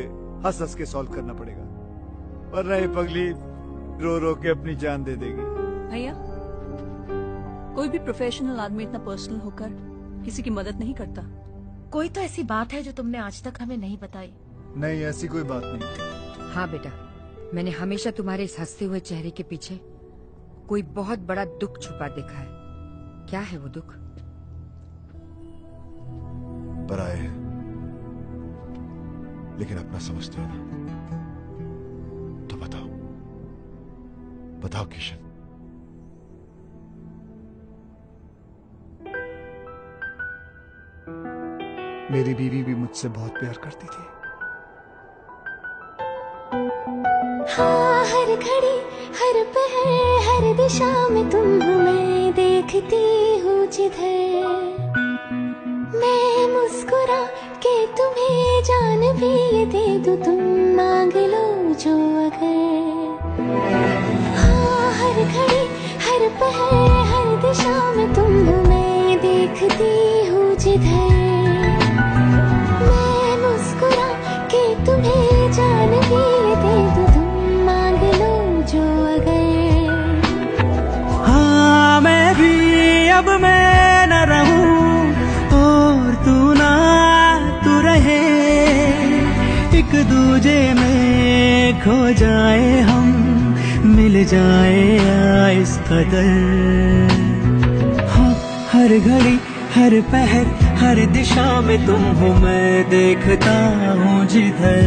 हंस हंस के सॉल्व करना पड़ेगा, वरना ये पगली रो रो के अपनी जान दे देगी। भैया, कोई भी प्रोफेशनल आदमी इतना पर्सनल होकर किसी की मदद नहीं करता। कोई तो ऐसी बात है जो तुमने आज तक हमें नहीं बताई। नहीं, ऐसी कोई बात नहीं। हाँ बेटा, मैंने हमेशा तुम्हारे इस हंसते हुए चेहरे के पीछे कोई बहुत बड़ा दुख छुपा देखा है। क्या है वो दुख? पराए है, लेकिन अपना समझते हो ना, तो बताओ, बताओ किशन। मेरी बीवी भी मुझसे बहुत प्यार करती थी। हाँ, हर घड़ी हर पहर हर दिशा में तुम मैं देखती हूँ जिधर। मैं मुस्कुरा के तुम्हें जान भी ये दे दूँ, तुम मांग लो जो अगर। हाँ, हर घड़ी हर पहर हर दिशा में तुम मैं देखती हूँ जिधर। मैं मुस्कुरा के तुम्हें जान भी ये दे दूँ, तुम मांग लो जो अगर। हाँ, मैं भी अब मैं न रहूं और तू ना तू रहे, एक दूजे में खो जाए हम, मिल जाए इस कदर। हाँ, हर हर घड़ी हर पहर हर दिशा में तुम हो, मैं देखता हूँ जिधर।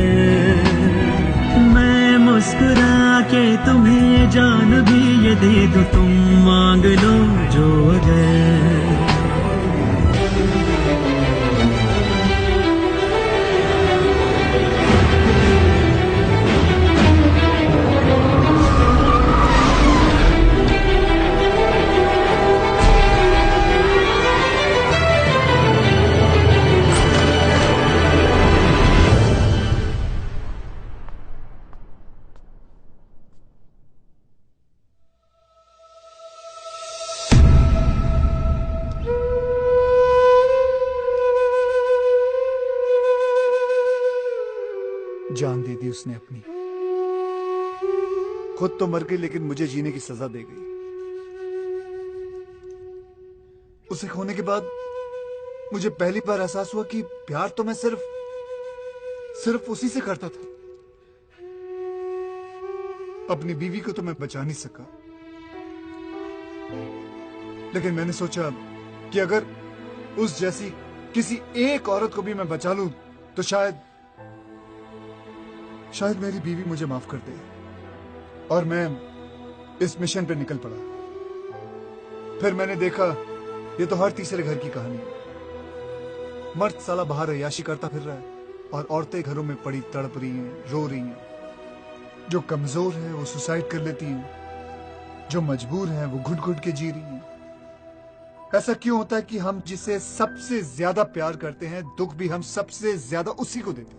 मैं मुस्कुरा के तुम्हें जान भी ये दे दूं, तुम मांग लो जो अगर। जान दे दी उसने अपनी, खुद तो मर गई लेकिन मुझे जीने की सजा दे गई। उसे खोने के बाद मुझे पहली बार एहसास हुआ कि प्यार तो मैं सिर्फ उसी से करता था। अपनी बीवी को तो मैं बचा नहीं सका, लेकिन मैंने सोचा कि अगर उस जैसी किसी एक औरत को भी मैं बचा लूं तो शायद मेरी बीवी मुझे माफ कर दे। और मैं इस मिशन पे निकल पड़ा। फिर मैंने देखा ये तो हर तीसरे घर की कहानी है। मर्द साला बाहर अय्याशी करता फिर रहा है और औरतें घरों में पड़ी तड़प रही हैं, रो रही हैं। जो कमजोर है वो सुसाइड कर लेती हैं, जो मजबूर है वो घुट घुट के जी रही हैं। ऐसा क्यों होता है कि हम जिसे सबसे ज्यादा प्यार करते हैं, दुख भी हम सबसे ज्यादा उसी को देते हैं?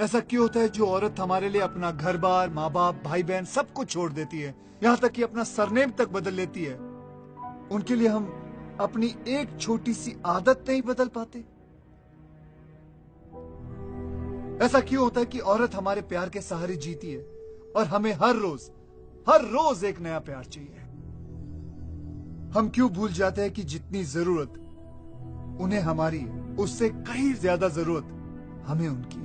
ऐसा क्यों होता है जो औरत हमारे लिए अपना घर बार, माँ बाप, भाई बहन सब कुछ छोड़ देती है, यहां तक कि अपना सरनेम तक बदल लेती है, उनके लिए हम अपनी एक छोटी सी आदत नहीं बदल पाते? ऐसा क्यों होता है कि औरत हमारे प्यार के सहारे जीती है और हमें हर रोज एक नया प्यार चाहिए? हम क्यों भूल जाते हैं कि जितनी जरूरत उन्हें हमारी है, उससे कहीं ज्यादा जरूरत हमें उनकी है?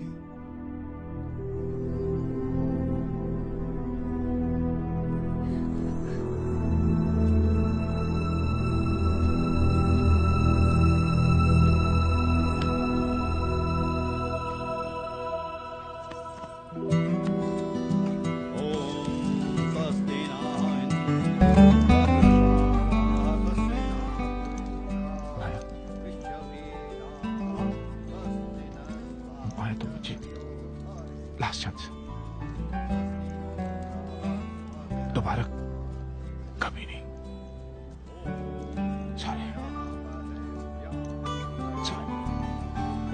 लास्ट चांस, दोबारा कभी नहीं। सॉरी।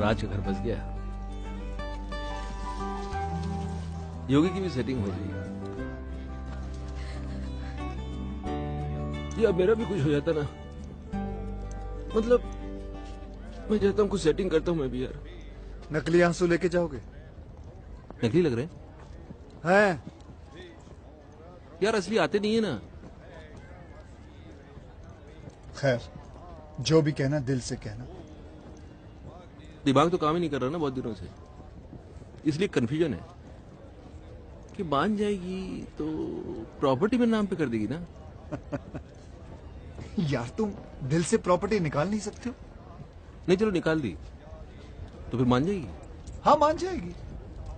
राज का घर बस गया। योगी की भी सेटिंग हो रही है। या मेरा भी कुछ हो जाता ना, मतलब मैं चाहता हूँ कुछ सेटिंग करता हूँ मैं भी यार। नकली आंसू लेके जाओगे? नकली लग रहे हैं यार, असली आते नहीं है ना। खैर, जो भी कहना दिल से कहना। दिमाग तो काम ही नहीं कर रहा ना बहुत दिनों से, इसलिए कंफ्यूजन है कि मान जाएगी तो प्रॉपर्टी में नाम पे कर देगी ना। यार तुम दिल से प्रॉपर्टी निकाल नहीं सकते हो? नहीं चलो निकाल दी तो फिर मान जाएगी। हाँ मान जाएगी।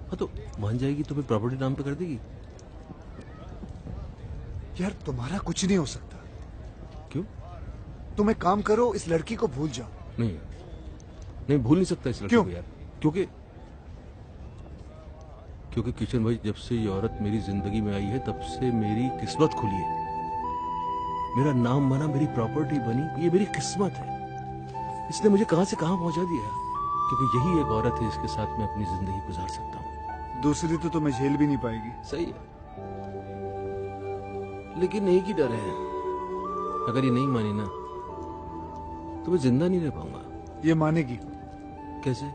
हाँ तो मान जाएगी तो फिर प्रॉपर्टी नाम पे कर देगी। यार तुम्हारा कुछ नहीं हो सकता। क्यों? तुम एक काम करो, इस लड़की को भूल जाओ। नहीं भूल नहीं सकता इस लड़की को यार, क्योंकि किशन भाई जब से ये औरत मेरी जिंदगी में आई है तब से मेरी किस्मत खुली है। मेरा नाम बना, मेरी प्रॉपर्टी बनी, ये मेरी किस्मत है। इसने मुझे कहां से कहां पहुंचा दिया, क्योंकि यही एक औरत है इसके साथ मैं अपनी जिंदगी गुजार सकता हूँ। दूसरी तो तुम्हें झेल भी नहीं पाएगी। सही है, लेकिन एक ही डर है, अगर ये नहीं मानी ना तो मैं जिंदा नहीं रह पाऊंगा। ये मानेगी कैसे?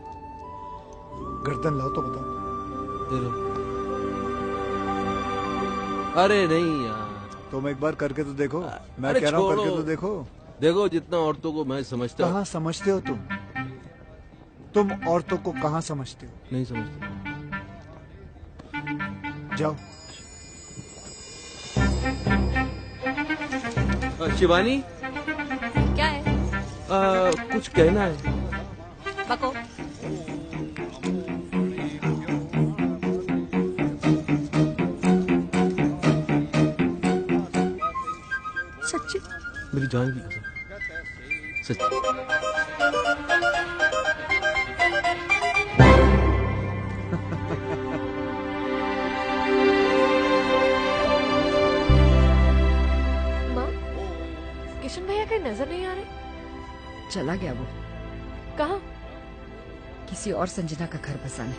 गर्दन लाओ तो बताओ। दे लो। अरे नहीं यार, तुम एक बार करके तो देखो। मैं कह रहा हूँ करके तो देखो। देखो जितना औरतों को मैं समझता हूँ। कहाँ समझते हो तुम औरतों को कहाँ समझते हो? नहीं समझते। जाओ। शिवानी, क्या है? कुछ कहना है। बको। सच्ची? मेरी जान की कसम, सच्ची। माँ, किशन भैया कहीं नजर नहीं आ रहे? चला गया वो, कहाँ? किसी और संजना का घर बसाने।